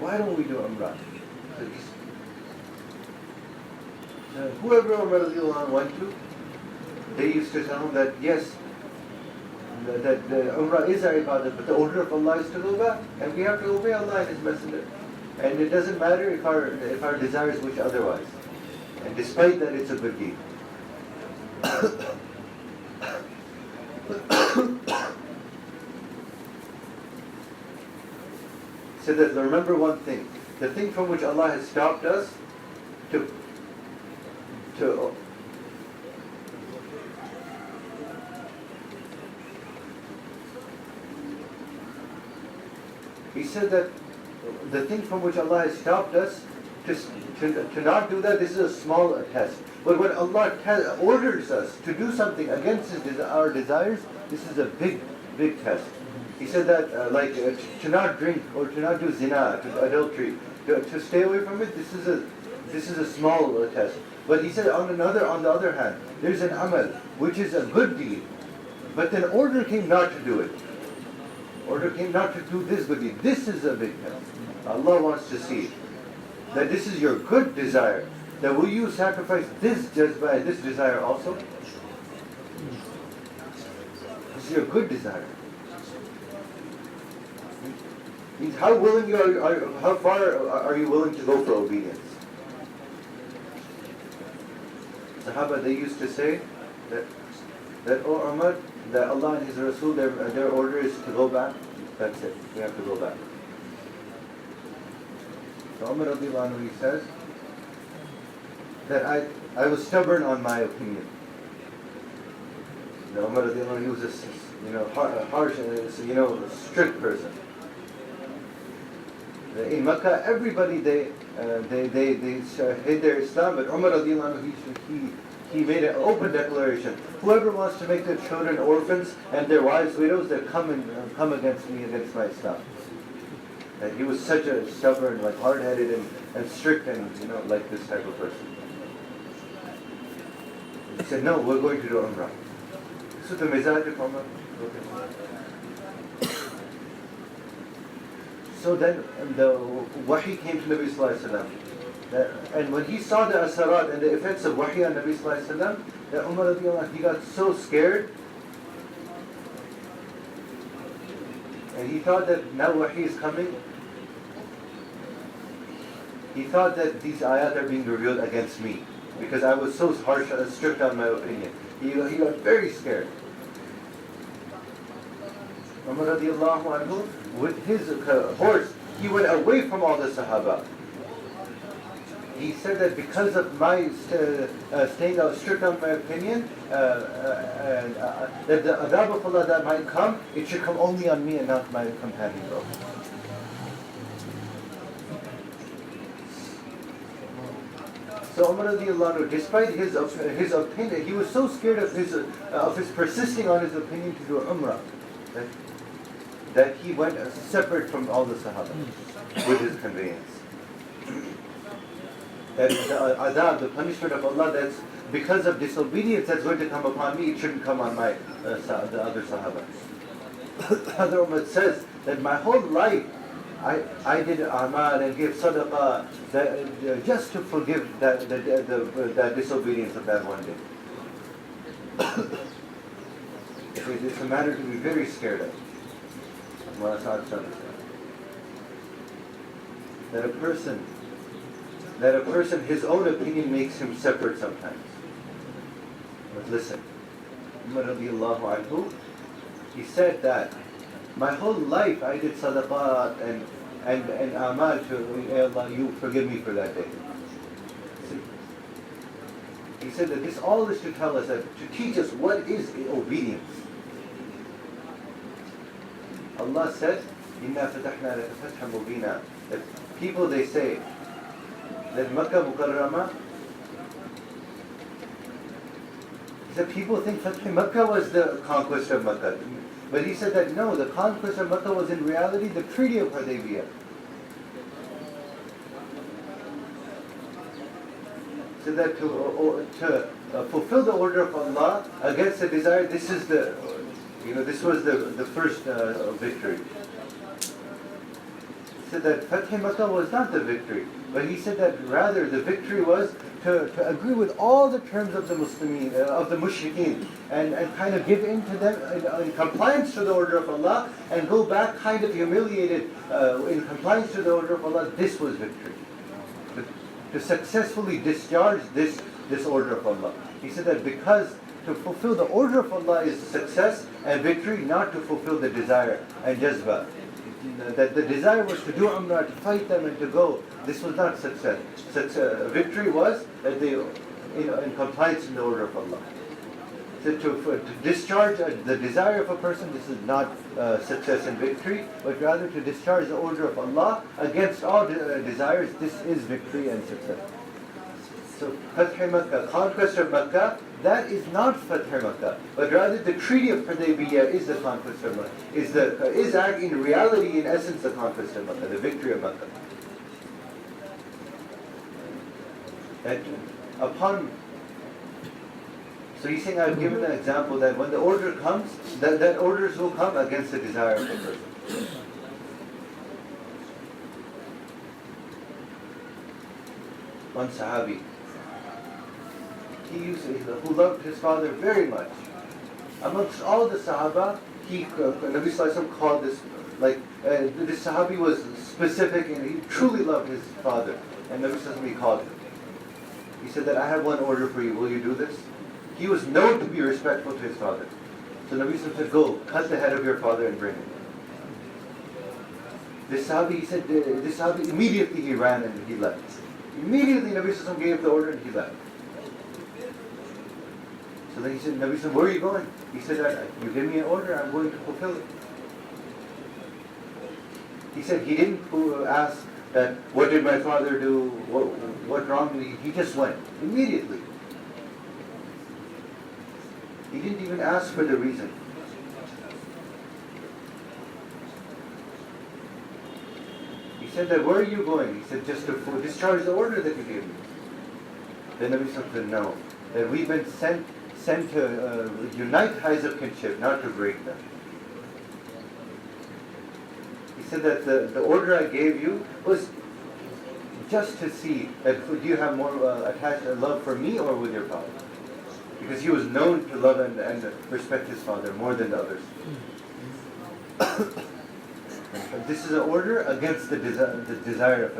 Why don't we do Umrah? Whoever Umar radiallahu anhu went to, they used to tell him that yes, that the Umrah is our ibadah, but the order of Allah is to go back, and we have to obey Allah and His Messenger. And it doesn't matter if our desires wish otherwise. And despite that, it's a good deed. So that remember one thing, the thing from which Allah has stopped us He said that the thing from which Allah has stopped us to not do that, this is a small test. But when Allah orders us to do something against our desires, this is a big, big test. He said that to not drink or to not do zina, to adultery, to stay away from it, this is a small test. But he said on the other hand, there's an amal, which is a good deed. But then order came not to do it. Order came not to do this good deed. This is a big test. Allah wants to see that this is your good desire. That will you sacrifice this jazba and this desire also? This is your good desire. Means how far are you willing to go for obedience? Sahaba, they used to say that O Umar, that Allah and His Rasul, their order is to go back. That's it. We have to go back. So Umar radiallahu anhu, he says that I was stubborn on my opinion. Umar radiallahu anhu, he was a harsh, strict person. In Mecca, everybody they hid their Islam, but Umar radiallahu anhu, he made an open declaration: whoever wants to make their children orphans and their wives widows, they come against me, against my Islam. And he was such a stubborn, hard-headed and strict, and like this type of person. He said, "No, we're going to do Umrah." So the mizaj of Umrah. So then the wahi came to Nabi Sallallahu Alaihi Wasallam. And when he saw the asarat and the effects of wahi on Nabi Sallallahu Alaihi Wasallam, that Umar radiallahu anhu, he got so scared. And he thought that now wahi is coming. He thought that these ayat are being revealed against me, because I was so harsh and strict on my opinion. He got very scared. Umar radiallahu anhu, with his horse, he went away from all the Sahaba. He said that because of my staying out strict on my opinion, that the adab of Allah that might come, it should come only on me and not my companions. So Umar radiallahu anhu, despite his opinion, he was so scared of his persisting on his opinion to do Umrah, that he went separate from all the Sahaba with his conveyance. That the adab, the punishment of Allah, that's because of disobedience that's going to come upon me, it shouldn't come on my the other Sahaba. Other Ummah says that my whole life I did amal and gave sadaqah just to forgive that disobedience of that one day. It's a matter to be very scared of. MAULANA Saad that a person, his own opinion makes him separate sometimes. But listen, Umar radiallahu anhu, he said that my whole life I did sadaqat and amal to Allah, you forgive me for that day. See? He said that this all is to tell us, that to teach us what is obedience. Allah said, "Inna fatahna laka fathan mubina." That people, they say that Makkah Mukarramah, that people think Fath Makkah was the conquest of Makkah. But he said that no, the conquest of Makkah was in reality the Treaty of Hudaybiyah. So that to fulfill the order of Allah against the desire, this was the first victory. He said that Fath Makkah was not the victory, but he said that rather the victory was to agree with all the terms of the Muslimin, of the Mushrikeen, and kind of give in to them in compliance to the order of Allah, and go back kind of humiliated in compliance to the order of Allah. This was victory. To successfully discharge this order of Allah. He said that because to fulfill the order of Allah is success and victory, not to fulfill the desire and jazba. That the desire was to do Umrah, to fight them and to go. This was not success. Victory was that they, in compliance in the order of Allah. So to discharge the desire of a person, this is not success and victory, but rather to discharge the order of Allah against all desires, this is victory and success. So Fath Makkah, conquest of Makkah, that is not Fath Makkah, but rather the Treaty of Hudaybiyah is the conquest of Makkah, is in reality, in essence, the conquest of Makkah, the victory of Makkah. So he's saying, I've given an example that when the order comes, that orders will come against the desire of the person. One Sahabi, who loved his father very much. Amongst all the Sahaba, Nabi Sallallahu Alaihi Wasallam called this, this Sahabi was specific and he truly loved his father. And Nabi Sallallahu Alaihi Wasallam, he called him. He said that I have one order for you, will you do this? He was known to be respectful to his father. So Nabi Sallallahu Alaihi Wasallam said, go, cut the head of your father and bring him. This Sahabi, immediately he ran and he left. Immediately Nabi Sallallahu Alaihi Wasallam gave the order and he left. So then he said, Nabi said, where are you going? He said, you give me an order, I'm going to fulfill it. He said he didn't ask that, what did my father do, what wrongly, he just went, immediately. He didn't even ask for the reason. He said that, where are you going? He said, just to discharge the order that you gave me. Then Nabi said, no, that we've been sent to unite ties of kinship, not to break them. He said that the order I gave you was just to see that do you have more attached love for me or with your father? Because he was known to love and respect his father more than the others. This is an order against the desire of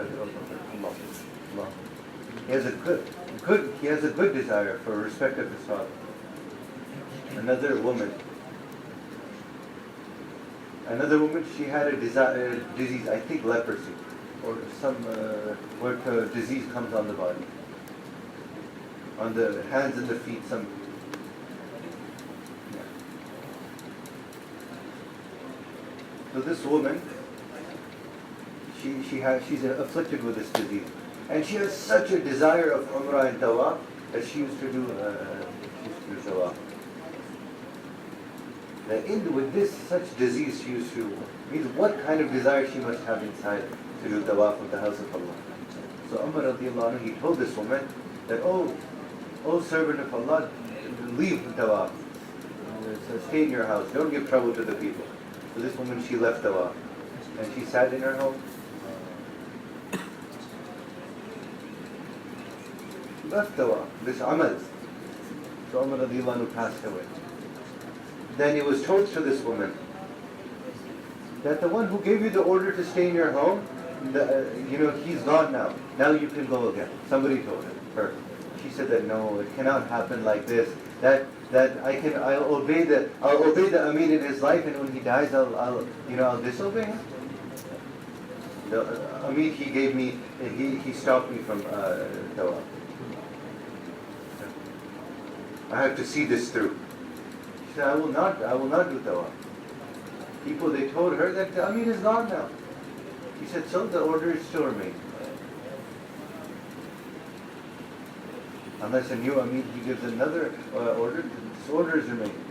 Allah. He has a good desire for respect of his father. Another woman, she had a disease, I think leprosy, or some where the disease comes on the body, on the hands and the feet. So this woman, she's afflicted with this disease, and she has such a desire of Umrah and Dawah that she used to do Dawah. With this such disease she used to, means what kind of desire she must have inside to do Tawaf of the house of Allah. So Umar radiallahu anhu, he told this woman that, oh servant of Allah, leave Tawaf. Stay in your house, don't give trouble to the people. So this woman, she left Tawaf and she sat in her home. Left Tawaf, this Amal. So Umar radiallahu anhu passed away. Then it was told to this woman that the one who gave you the order to stay in your home, he's gone now. Now you can go again. Somebody told her. She said that no, it cannot happen like this. That I'll obey the Ameen in his life, and when he dies, I'll disobey him. The Ameen he gave me, he stopped me from Dawah. I have to see this through. She said, I will not do Dawah. People, they told her that the Ameen is gone now. She said, so the order still remains. Unless a new Ameen, he gives another order, this order is remaining.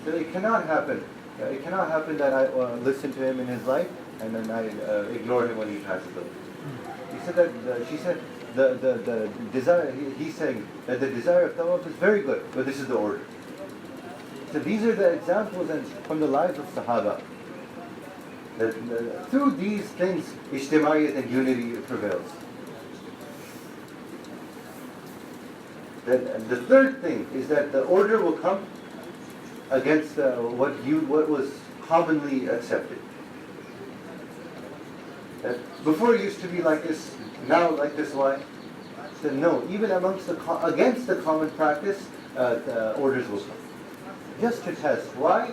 So it cannot happen. It cannot happen that I listen to him in his life and then I ignore him when he passes away. He said that, she said, the desire, he's saying that the desire of Tawaf is very good, but this is the order. So these are the examples from the lives of Sahaba. That through these things, ijtimaiyat and unity prevails. The third thing is that the order will come against what was commonly accepted. That before it used to be like this, now like this. Why? So no, even against the common practice, orders will come. Just to test. Why?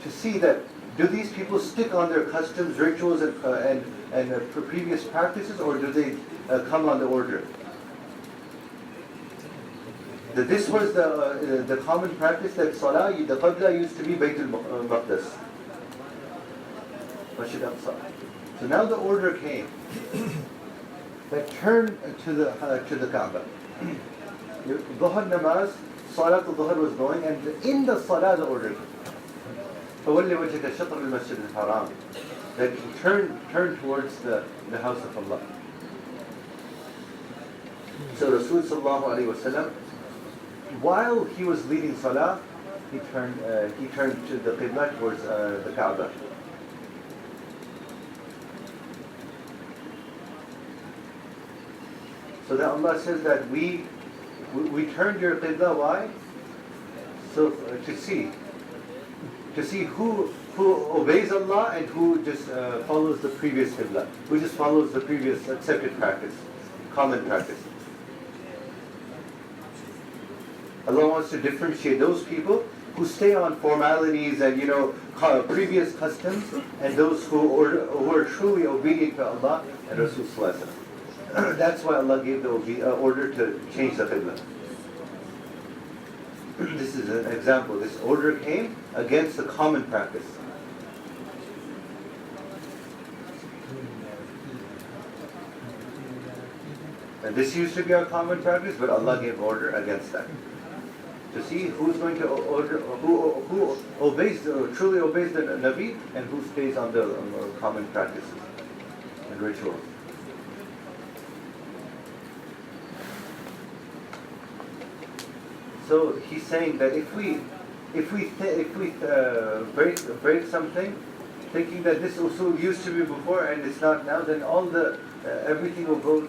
To see that do these people stick on their customs, rituals, and previous practices, or do they come on the order? That this was the common practice that Salah, the Qibla used to be Baytul Maqdis, Masjid Aqsa. So now the order came that turned to the Kaaba. Dhuhr namaz, Salat al-Dhuhr was going, and in the Salah the order came. فَوَلِّ وَجْهَكَ شَطْرَ الْمَسْجِدِ الْحَرَامِ, that he turned towards the house of Allah. So Rasul sallallahu alaihi wasallam, while he was leading Salah, he turned to the Qibla towards the Kaaba. So that Allah says that we turned your Qibla. Why? So to see who obeys Allah and who just follows the previous Qibla, who just follows the previous accepted practice, common practice. Allah wants to differentiate those people who stay on formalities and previous customs, and those who are truly obedient to Allah and Rasul. That's why Allah gave the order to change the Qibla. this is an example. This order came against the common practice. And this used to be our common practice, but Allah gave order against that. To see who's going to order, who obeys, truly obeys the Nabi, and who stays on the common practices and rituals. So he's saying that if we break something, thinking that this usul used to be before and it's not now, then all the everything will go.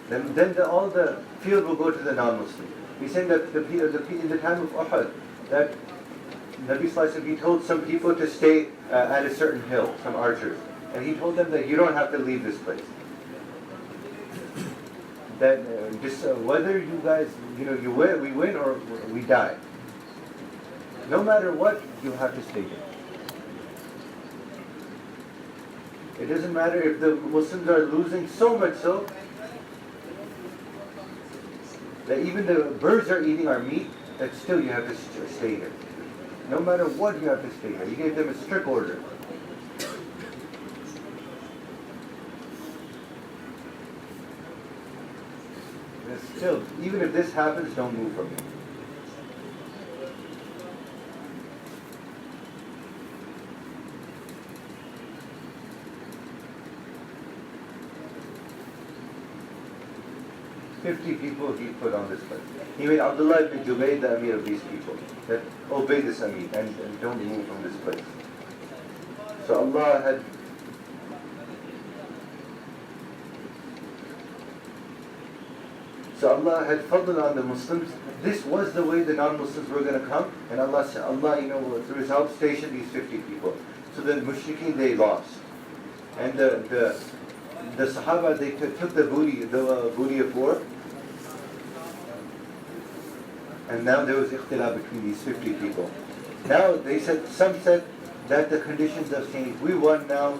Then all the field will go to the non-Muslim. He's saying that in the time of Uhud, that Nabi Sallallahu Alaihi Wasallam, he told some people to stay at a certain hill, some archers, and he told them that you don't have to leave this place. That whether you guys, we win or we die. No matter what, you have to stay here. It doesn't matter if the Muslims are losing so much so that even the birds are eating our meat, that still you have to stay here. No matter what, you have to stay here. He gave them a strict order. And still, even if this happens, don't move from it. People he put on this place. He made Abdullah ibn Jubayr the Amir of these people, that obey this Amir and don't move from this place. So Allah had fadl on the Muslims. This was the way the non-Muslims were going to come, and Allah, through His help, stationed these 50 people. So the mushrikeen, they lost, and the Sahaba, they took the booty of war. And now there was ikhtilaf between these 50 people. Now some said that the conditions have changed. We won now,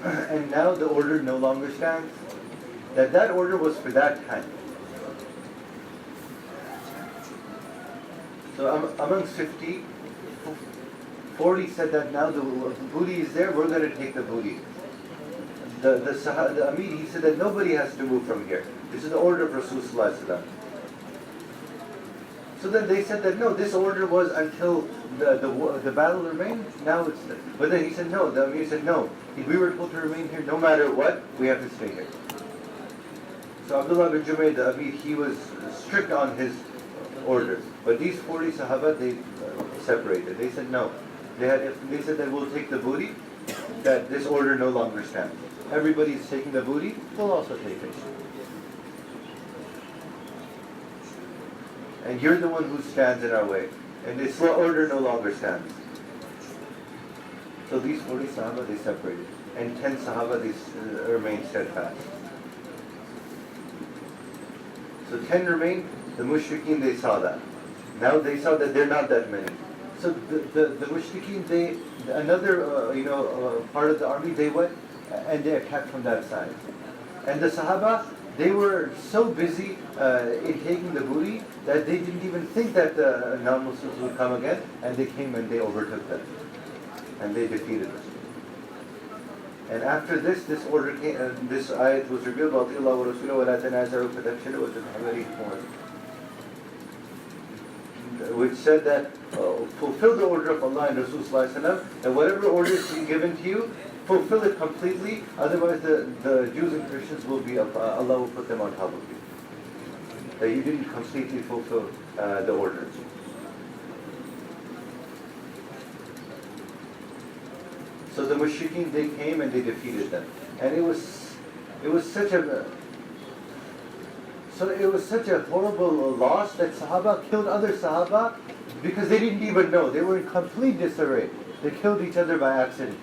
and now the order no longer stands. That order was for that time. So amongst 50, 40 said that now the booty is there, we're going to take the booty. The Amir, he said that nobody has to move from here. This is the order of Rasulullah. So then they said that no, this order was until the battle remained. Now it's but then he said no. The Amir said no. We were told to remain here no matter what. We have to stay here. So Abdullah bin Jubayr, the Amir, he was strict on his orders. But these 40 Sahaba, they separated. They said no. They said that we'll take the booty. That this order no longer stands. Everybody's taking the booty. We'll also take it. And you're the one who stands in our way. And this order no longer stands. So these 40 Sahaba, they separated. And 10 Sahaba, they remained steadfast. So 10 remained. The mushrikeen, they saw that. Now they saw that they're not that many. So the mushrikeen, another part of the army, they went and they attacked from that side. And the Sahaba, they were so busy in taking the booty that they didn't even think that the non-Muslims would come again, and they came and they overtook them. And they defeated them. And after this order came, this ayat was revealed, وَأَطِيعُوا اللَّهَ وَرَسُولَهُ وَلَا تَنَازَعُوا فَتَفْشَلُوا وَتَذْهَبَ رِيحُكُمْ. Which said that fulfill the order of Allah and Rasulullah, and whatever order is given to you, fulfill it completely, otherwise the Jews and Christians will be, Allah will put them on top of you. That you didn't completely fulfill the orders. So the mushrikeen, they came and they defeated them. And it was such a horrible loss that Sahaba killed other Sahaba because they didn't even know. They were in complete disarray. They killed each other by accident.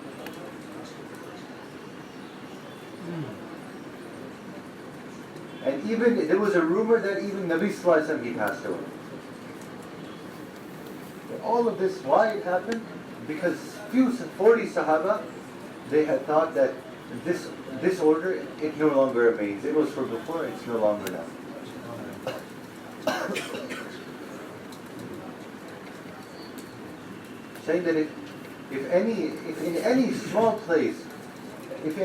And even there was a rumor that even Nabi Sallallahu Alaihi Wasallam, he passed away. But all of this, why it happened? Because 40 Sahaba, they had thought that this order, it no longer remains. It was for before, it's no longer now. saying that if in any small place, in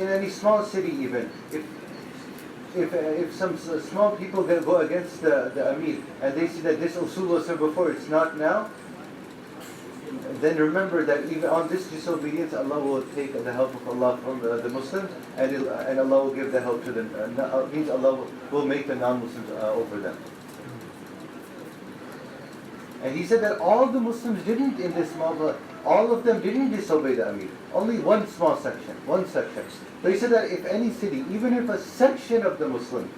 any small city even, if some small people go against the Amir and they see that this usul was there before, it's not now, then remember that even on this disobedience, Allah will take the help of Allah from the Muslims, and Allah will give the help to them. Means Allah will make the non-Muslims over them. And he said that all the Muslims didn't in this small, all of them didn't disobey the Amir. Only one small section, one section. So he said that if any city, even if a section of the Muslims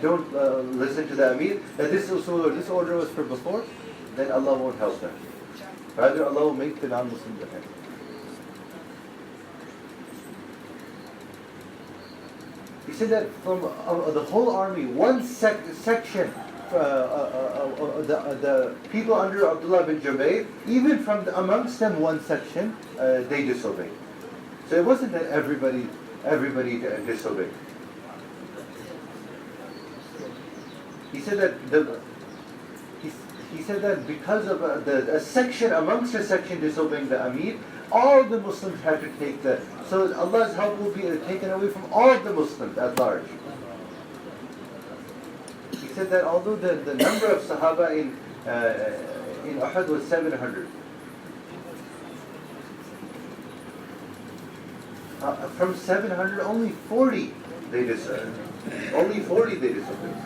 don't listen to the Amir, that this usul or this order was for before, then Allah won't help them. Rather, Allah will make the non-Muslims ahead. He said that from the whole army, one section, the people under Abdullah bin Jubayr, even from amongst them one section, they disobeyed. So it wasn't that everybody disobeyed. He said that he said that because of a section amongst a section disobeying the Amir, all the Muslims had to take that. So Allah's help will be taken away from all of the Muslims at large. He said that although the number of Sahaba in Uhud was 700, from 700 only 40 they disobeyed. Only 40 they disobeyed.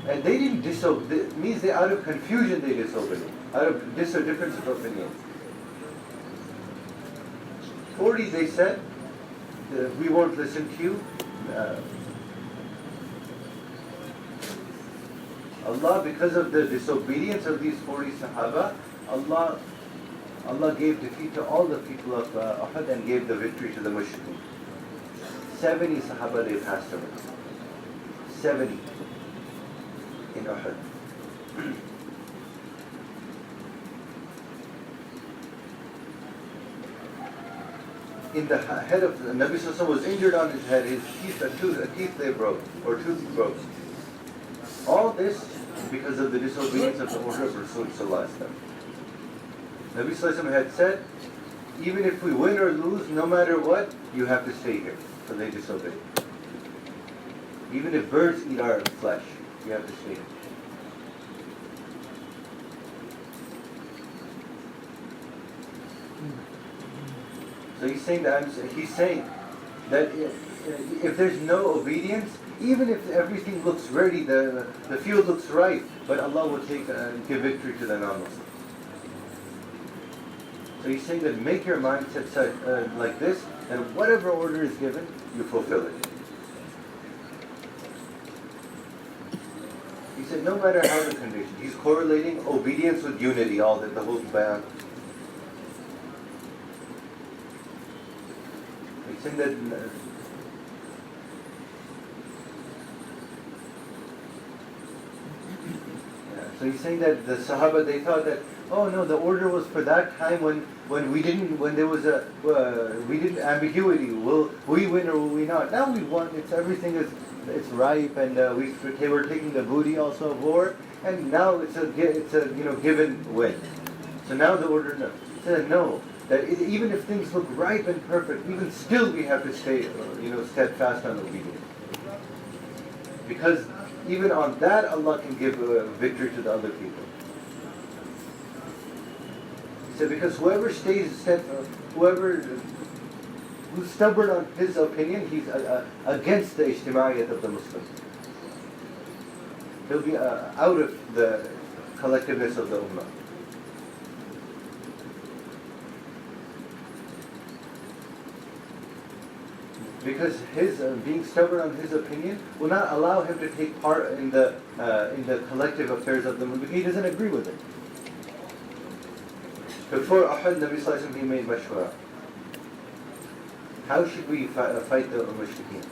And they didn't disobey, it means they out of confusion they disobeyed, out of difference of opinion. 40 they said, we won't listen to you. Allah, because of the disobedience of these 40 Sahaba, Allah gave defeat to all the people of Uhud and gave the victory to the Mushrikeen. 70 Sahaba they passed away. 70 in Uhud. In the head of the Nabi Sallallahu Alaihi Wasallam was injured on his head, his teeth, a teeth they broke, or tooth broke. All this because of the disobedience of the order of Rasul Sallallahu Alaihi Wasallam. Nabi Sallallahu Alaihi Wasallam had said, even if we win or lose, no matter what, you have to stay here. So they disobeyed. Even if birds eat our flesh, you have to stay here. So he's saying that if there's no obedience, even if everything looks ready, the field looks right, but Allah will give victory to the non-Muslims. So he's saying that make your mindset like this, and whatever order is given, you fulfill it. He said no matter how the condition, he's correlating obedience with unity, all that the whole bayan. He's saying that so he's saying that the Sahaba, they thought that, oh no, the order was for that time when we didn't ambiguity. Will we win or will we not? Now we won. Everything is ripe, and we're taking the booty also of war, and now it's a given win. So now the order said no. That even if things look ripe and perfect, even still we have to stay steadfast on obedience. Because even on that, Allah can give victory to the other people. He said, because who's stubborn on his opinion, he's against the ijtimaiyat of the Muslims. He'll be out of the collectiveness of the Ummah. Because his being stubborn on his opinion will not allow him to take part in the collective affairs of the Ummah, because he doesn't agree with it. Before Uhud, Nabi Sallallahu Alaihi Wasallam, he made mashwara. How should we fight the mushrikeen?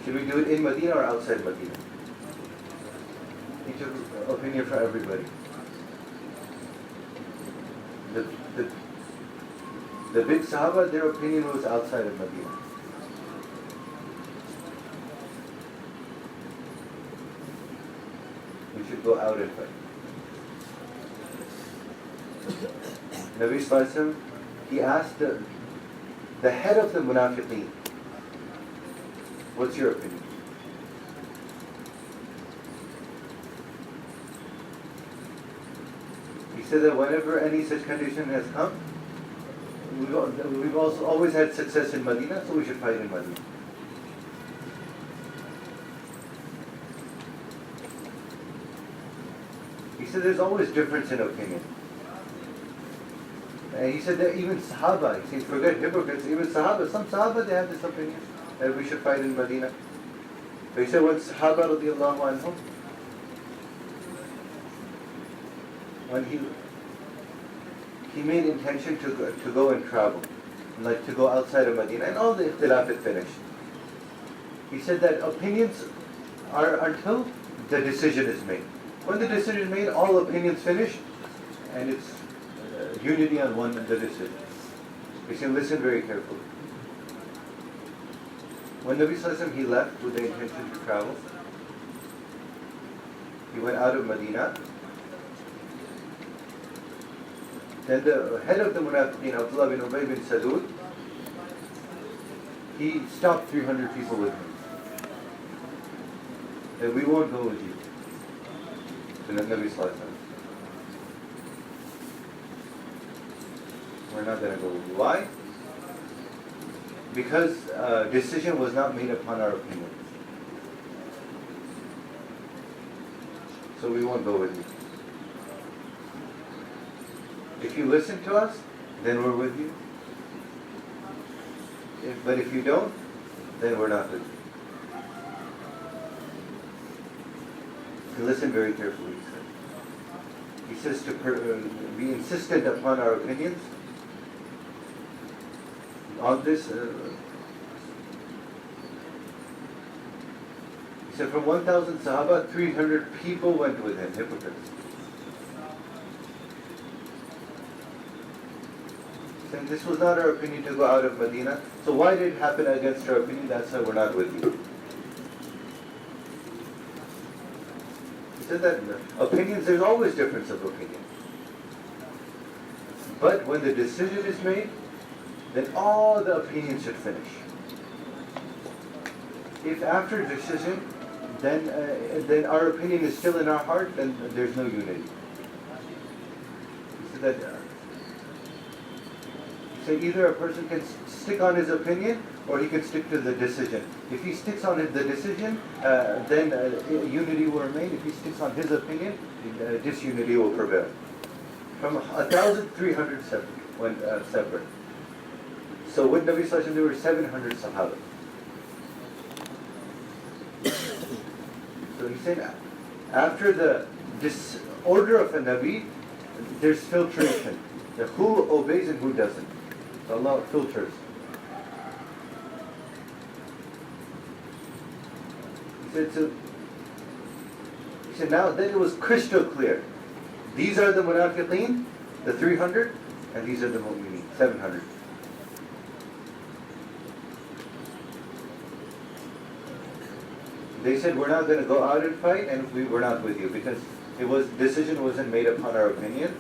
Should we do it in Medina or outside Medina? He took opinion for everybody. The big Sahaba, their opinion was outside of Medina. should go out and fight. Nabi Sallallahu Alaihi Wasallam, he asked the head of the munafiqeen, what's your opinion? He said that whenever any such condition has come, we've also always had success in Medina, so we should fight in Medina. He said there's always difference in opinion. And he said that even Sahaba, he said, forget hypocrites, even Sahaba, some Sahaba, they have this opinion that we should fight in Medina. But he said when Sahaba radiallahu anhum, when he made intention to go and travel, like to go outside of Medina, and all the ikhtilaf had finished. He said that opinions are until the decision is made. When the decision is made, all opinions finish, and it's unity on the decision. We should listen very carefully. When Nabi Sallallahu Alaihi Wasallam, he left with the intention to travel, he went out of Medina. Then the head of the munafiqeen, Abdullah bin Ubay bin Salul, he stopped 300 people with him. That we won't go with you. To the Nabi Sallallahu Alaihi Wasallam. We're not going to go with you. Why? Because decision was not made upon our opinion. So we won't go with you. If you listen to us, then we're with you. But if you don't, then we're not with you. You listen very carefully, he says. He says to be insistent upon our opinions. On this, he said from 1,000 Sahaba, 300 people went with him, hypocrites. Saying this was not our opinion to go out of Medina. So why did it happen against our opinion? That's why we're not with you. He said that opinions, there's always difference of opinion. But when the decision is made, then all the opinions should finish. If after decision, then our opinion is still in our heart, then there's no unity. He said that. So either a person can stick on his opinion or he can stick to the decision. If he sticks on the decision, then unity will remain. If he sticks on his opinion, disunity will prevail. From 1,300 went separate. So with Nabi Sallallahu Alaihi Wasallam, there were 700 Sahaba. So he said, after the order of the Nabi, there's filtration. Who obeys and who doesn't. Allah filters. He said now then it was crystal clear. These are the munafiqeen, the 300, and these are the mu'mineen, 700. They said we're not going to go out and fight, and we were not with you because decision wasn't made upon our opinion.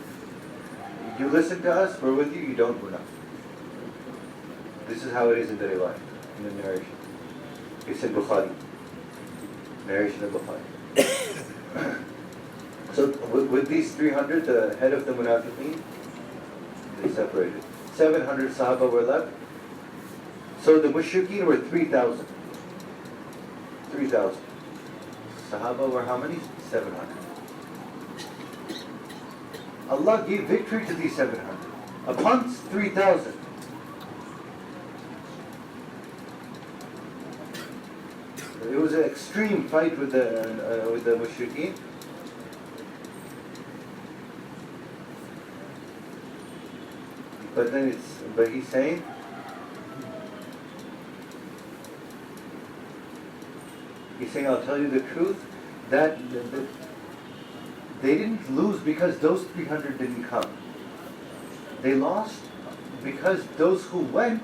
You listen to us, we're with you. You don't, we're not. This is how it is in the riwayah, in the narration. It's in Bukhari. Narration of Bukhari. So with these 300, the head of the munafiqeen, they separated. 700 Sahaba were left. So the mushrikeen were 3,000. 3,000. Sahaba were how many? 700. Allah gave victory to these 700 upon 3,000. It was an extreme fight with the mushrikeen. But he's saying, I'll tell you the truth, that they didn't lose because those 300 didn't come. They lost because those who went,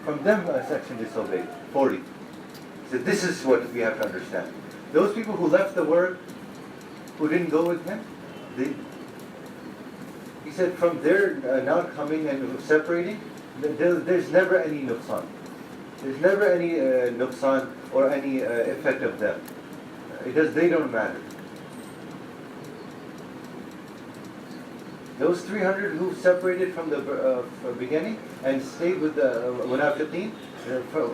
from them a section disobeyed, 40. So this is what we have to understand. Those people who left the word, who didn't go with him, he said from their not coming and separating, there's never any nuqsan. There's never any nuqsan or any effect of them. They don't matter. Those 300 who separated from the beginning and stayed with the munafiqeen,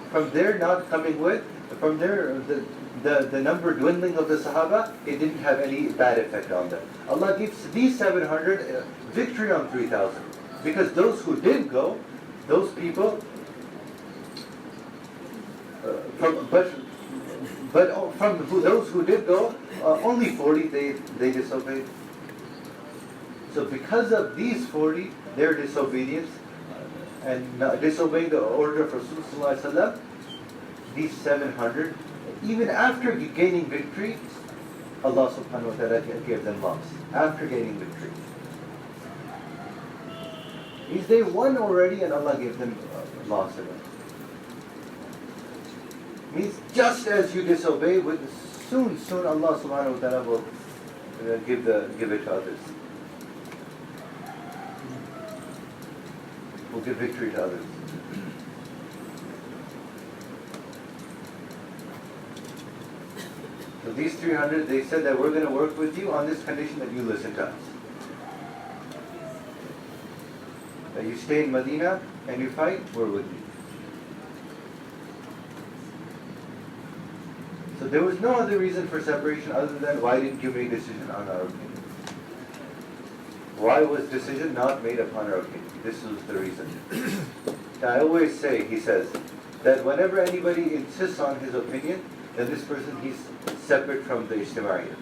from their not coming with, from their the number dwindling of the Sahaba, it didn't have any bad effect on them. Allah gives these 700 victory on 3,000. Because those who didn't go, those people, those who did go, only 40 they disobeyed. So because of these 40, their disobedience and disobeying the order of Rasulullah, these 700, even after gaining victory, Allah subhanahu wa ta'ala gave them loss. After gaining victory. Means they won already and Allah gave them loss again. Means just as you disobey, soon Allah subhanahu wa ta'ala will give it to others. Will give victory to others. So these 300, they said that we're going to work with you on this condition that you listen to us. That you stay in Medina and you fight, we're with you. So there was no other reason for separation other than why didn't you make a decision on our opinion? Why was decision not made upon our opinion? This was the reason. I always say, he says, that whenever anybody insists on his opinion, then this person, he's separate from the ijtimaiyya.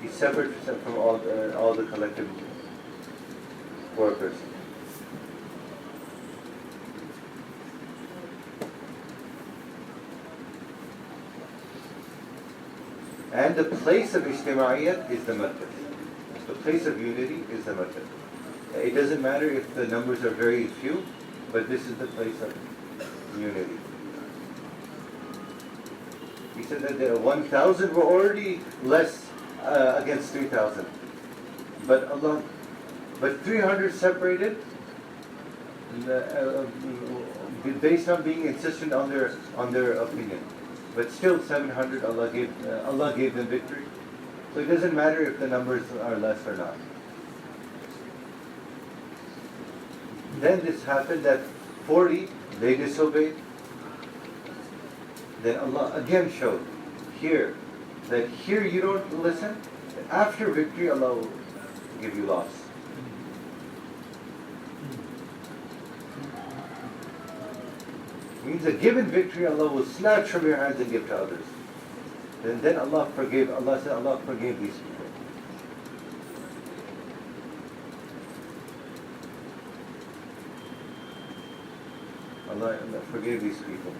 He's separate from all the collective workers. And the place of ijtimaiyya is the masjid. The place of unity is the masjid. It doesn't matter if the numbers are very few, but this is the place of unity. He said that the 1,000 were already less against 3,000. But 300 separated based on being insistent on their opinion. But still 700 Allah gave them victory. So it doesn't matter if the numbers are less or not. Then this happened that 40, they disobeyed. Then Allah again showed that here you don't listen. After victory, Allah will give you loss. Means that given victory, Allah will snatch from your hands and give to others. And then Allah said Allah forgave these people. Allah forgave these people.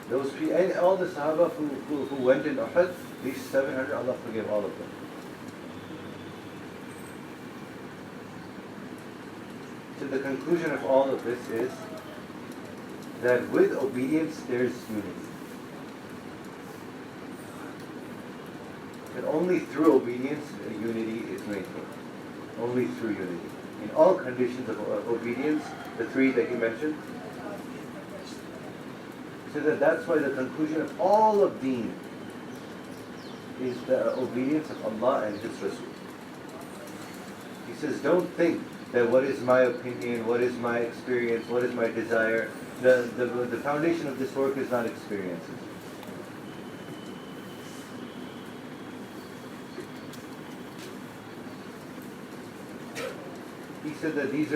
Those people, and all the Sahaba who went in Uhud, these 700, Allah forgave all of them. So the conclusion of all of this is that with obedience there's unity. And only through obedience unity is maintained. Only through unity. In all conditions of obedience, the three that he mentioned, so that's why the conclusion of all of deen is the obedience of Allah and His Rasul. He says, don't think that what is my opinion, what is my experience, what is my desire. The foundation of this work is not experiences. He said that these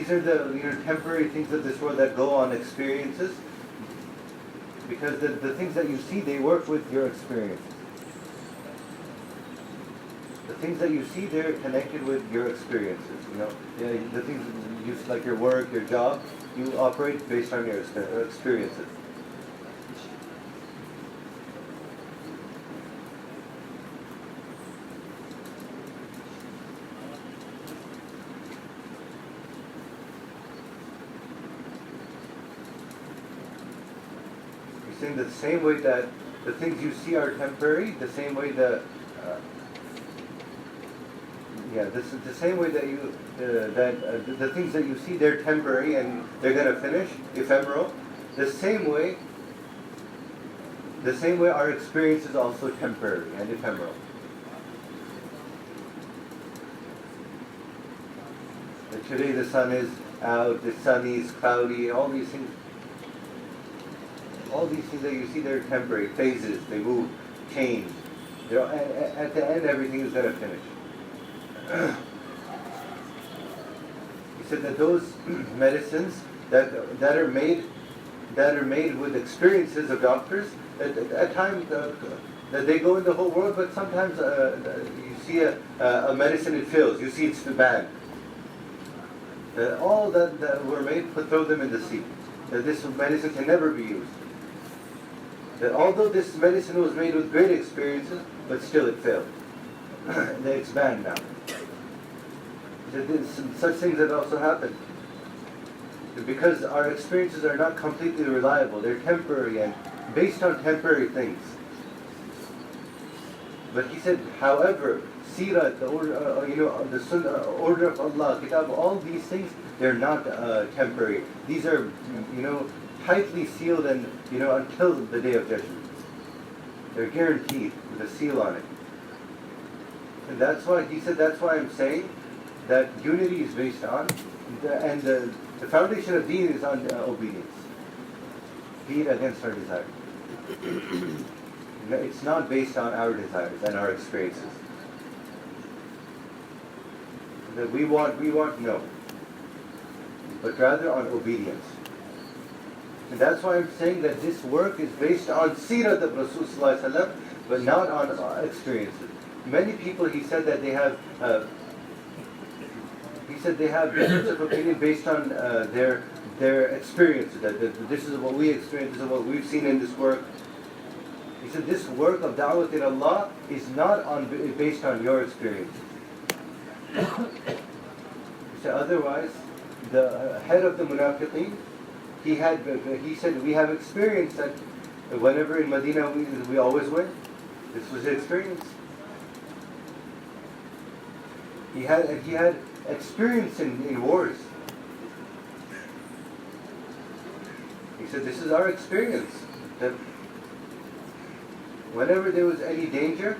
are the temporary things of this world that go on experiences, because the things that you see, they work with your experiences. The things that you see, they're connected with your experiences. The things you like your work, your job, you operate based on your experiences. saying that the same way that the things you see are temporary, the same way that this is the same way that the things that you see, they're temporary and they're gonna finish, ephemeral. The same way our experience is also temporary and ephemeral. Today the sun is out, the sunny, it's cloudy, all these things that you see, they're temporary phases. They move, change. At the end, everything is going to finish. He said that those medicines that are made with experiences of doctors, at times that they go in the whole world, but sometimes you see a medicine, it fails. You see it's bad. All that were made, throw them in the sea. That this medicine can never be used. That although this medicine was made with great experiences, but still it failed. They expand now. Such things that also happen. Because our experiences are not completely reliable. They're temporary and based on temporary things. But he said, however, Sirat, the order, the Sunnah, order of Allah, Kitab, all these things, they're not temporary. These are, tightly sealed and, until the Day of Judgment. They're guaranteed with a seal on it. And that's why, he said, that's why I'm saying that unity is based on, the foundation of deen is on obedience. Be it against our desires. It's not based on our desires and our experiences. That we want, no. But rather on obedience. And that's why I'm saying that this work is based on Sirat of Rasulullah, but not on experiences. Many people, he said that they have difference of opinion based on their experiences. That this is what we experience, this is what we've seen in this work. He said this work of Dawah in Allah is not based on your experiences. He said otherwise, the head of the Munafiqeen, he said we have experienced that whenever in Medina we always win. This was his experience. He had experience in wars. He said this is our experience, that whenever there was any danger,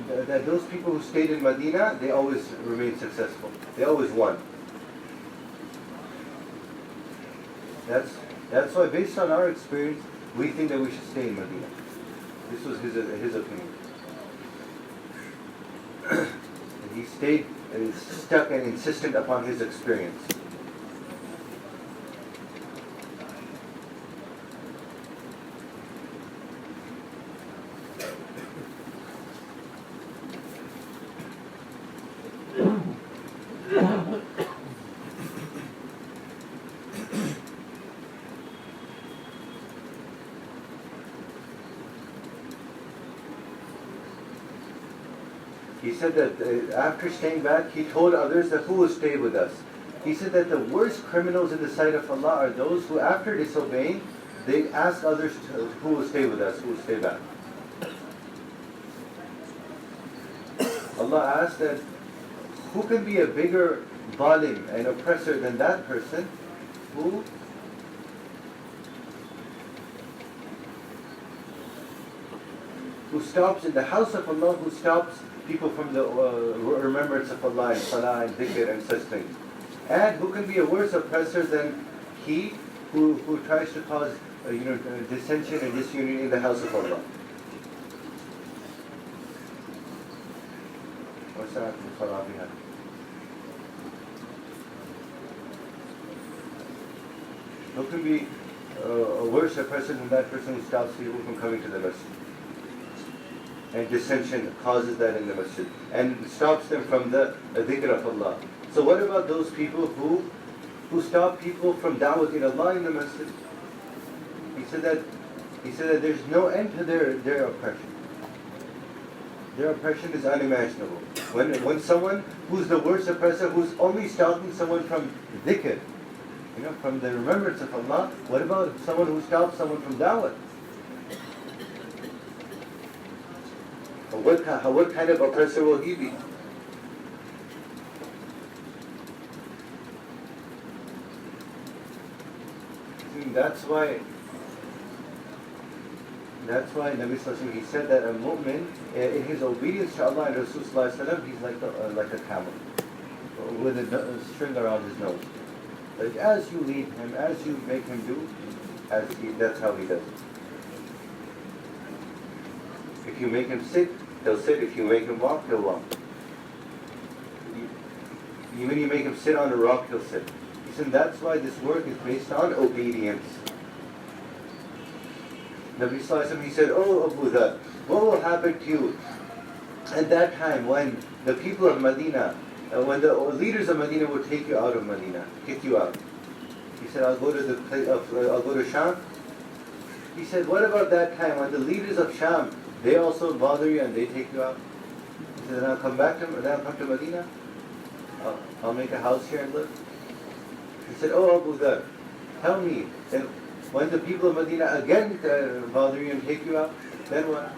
that those people who stayed in Medina, they always remained successful. They always won. That's why, based on our experience, we think that we should stay in Medina. This was his opinion. And he stayed stuck and insistent upon his experience. He said that after staying back, he told others that who will stay with us. He said that the worst criminals in the sight of Allah are those who, after disobeying, they ask others who will stay with us, who will stay back. Allah asked that who can be a bigger zalim and oppressor than that person who stops in the house of Allah, who stops people from the remembrance of Allah and salah and dhikr and such things. And who can be a worse oppressor than he who tries to cause dissension and disunity in the house of Allah. Who can be a worse oppressor than that person who stops people from coming to the masjid? And dissension causes that in the masjid and stops them from the dhikr of Allah. So what about those people who stop people from da'wat in Allah in the masjid? He said that there's no end to their oppression. Their oppression is unimaginable. When someone who's the worst oppressor, who's only stopping someone from dhikr, from the remembrance of Allah, what about someone who stops someone from da'wat? what kind of oppressor will he be? See, that's why Nabi Sallallahu Alaihi Wasallam, he said that a mu'min, in his obedience to Allah and Rasul Sallallahu Alaihi Wasallam, he's like a camel with a string around his nose. Like as you lead him, as you make him do, that's how he does it. If you make him sit, he'll sit. If you make him walk, he'll walk. When you make him sit on a rock, he'll sit. And that's why this work is based on obedience. Nabi Sallallahu Alaihi Wasallam, he said, "Oh Abu Dhar, what will happen to you at that time when the people of Medina, when the leaders of Medina will take you out of Medina, kick you out?" He said, I'll go to Sham. He said, what about that time when the leaders of Sham, they also bother you and they take you out? He said, then I'll come to Medina. I'll make a house here and live. He said, oh Abu Dhar, tell me, then when the people of Medina again bother you and take you out, then what?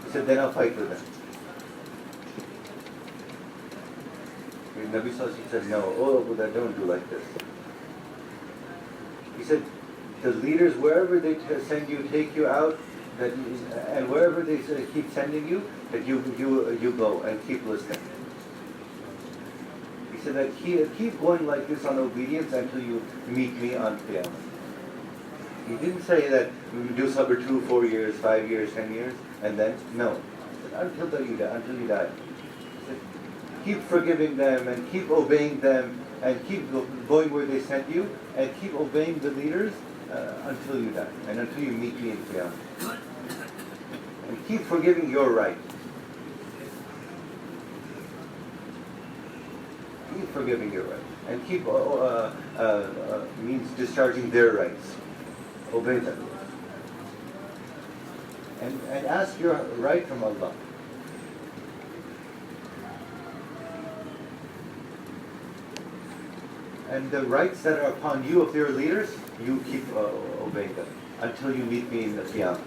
He said, then I'll fight with them. Nabi Sallallahu Alaihi Wasallam said, no, oh Abu Dhar, don't do like this. He said, the leaders, wherever they send you, take you out, and wherever they keep sending you, that you go and keep listening. He said that keep going like this on obedience until you meet me on Qiyamah. He didn't say that do sabr 2, 4 years, 5 years, 10 years, and then, no. He said, until you die. He said, keep forgiving them and keep obeying them and keep going where they sent you and keep obeying the leaders until you die and until you meet me in Qiyamah. And keep forgiving your right. Keep forgiving your right. And keep means discharging their rights. Obey them. And ask your right from Allah. And the rights that are upon you of your leaders, you keep obeying them until you meet me in the Qiyamah.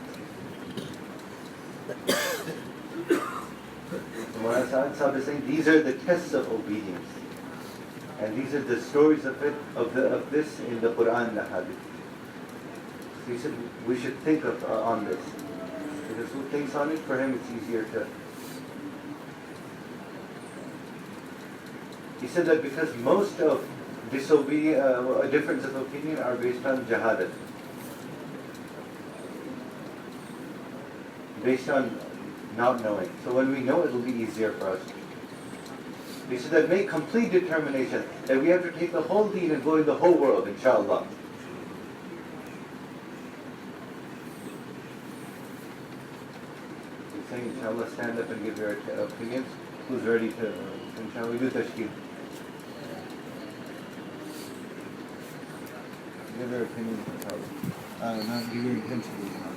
MAULANA Saad is saying these are the tests of obedience, and these are the stories of this in the Quran and the Hadith. So he said we should think on this, because who thinks on it, for him it's easier to. He said that because most of a difference of opinion are based on jahadat, based on not knowing. So when we know, it will be easier for us. He said that make complete determination that we have to take the whole deen and go in the whole world, inshallah. He's saying, inshallah, stand up and give your opinions. Who's ready to, inshallah, we do tashkil. Give your opinion, inshallah. Not give your intention, inshallah.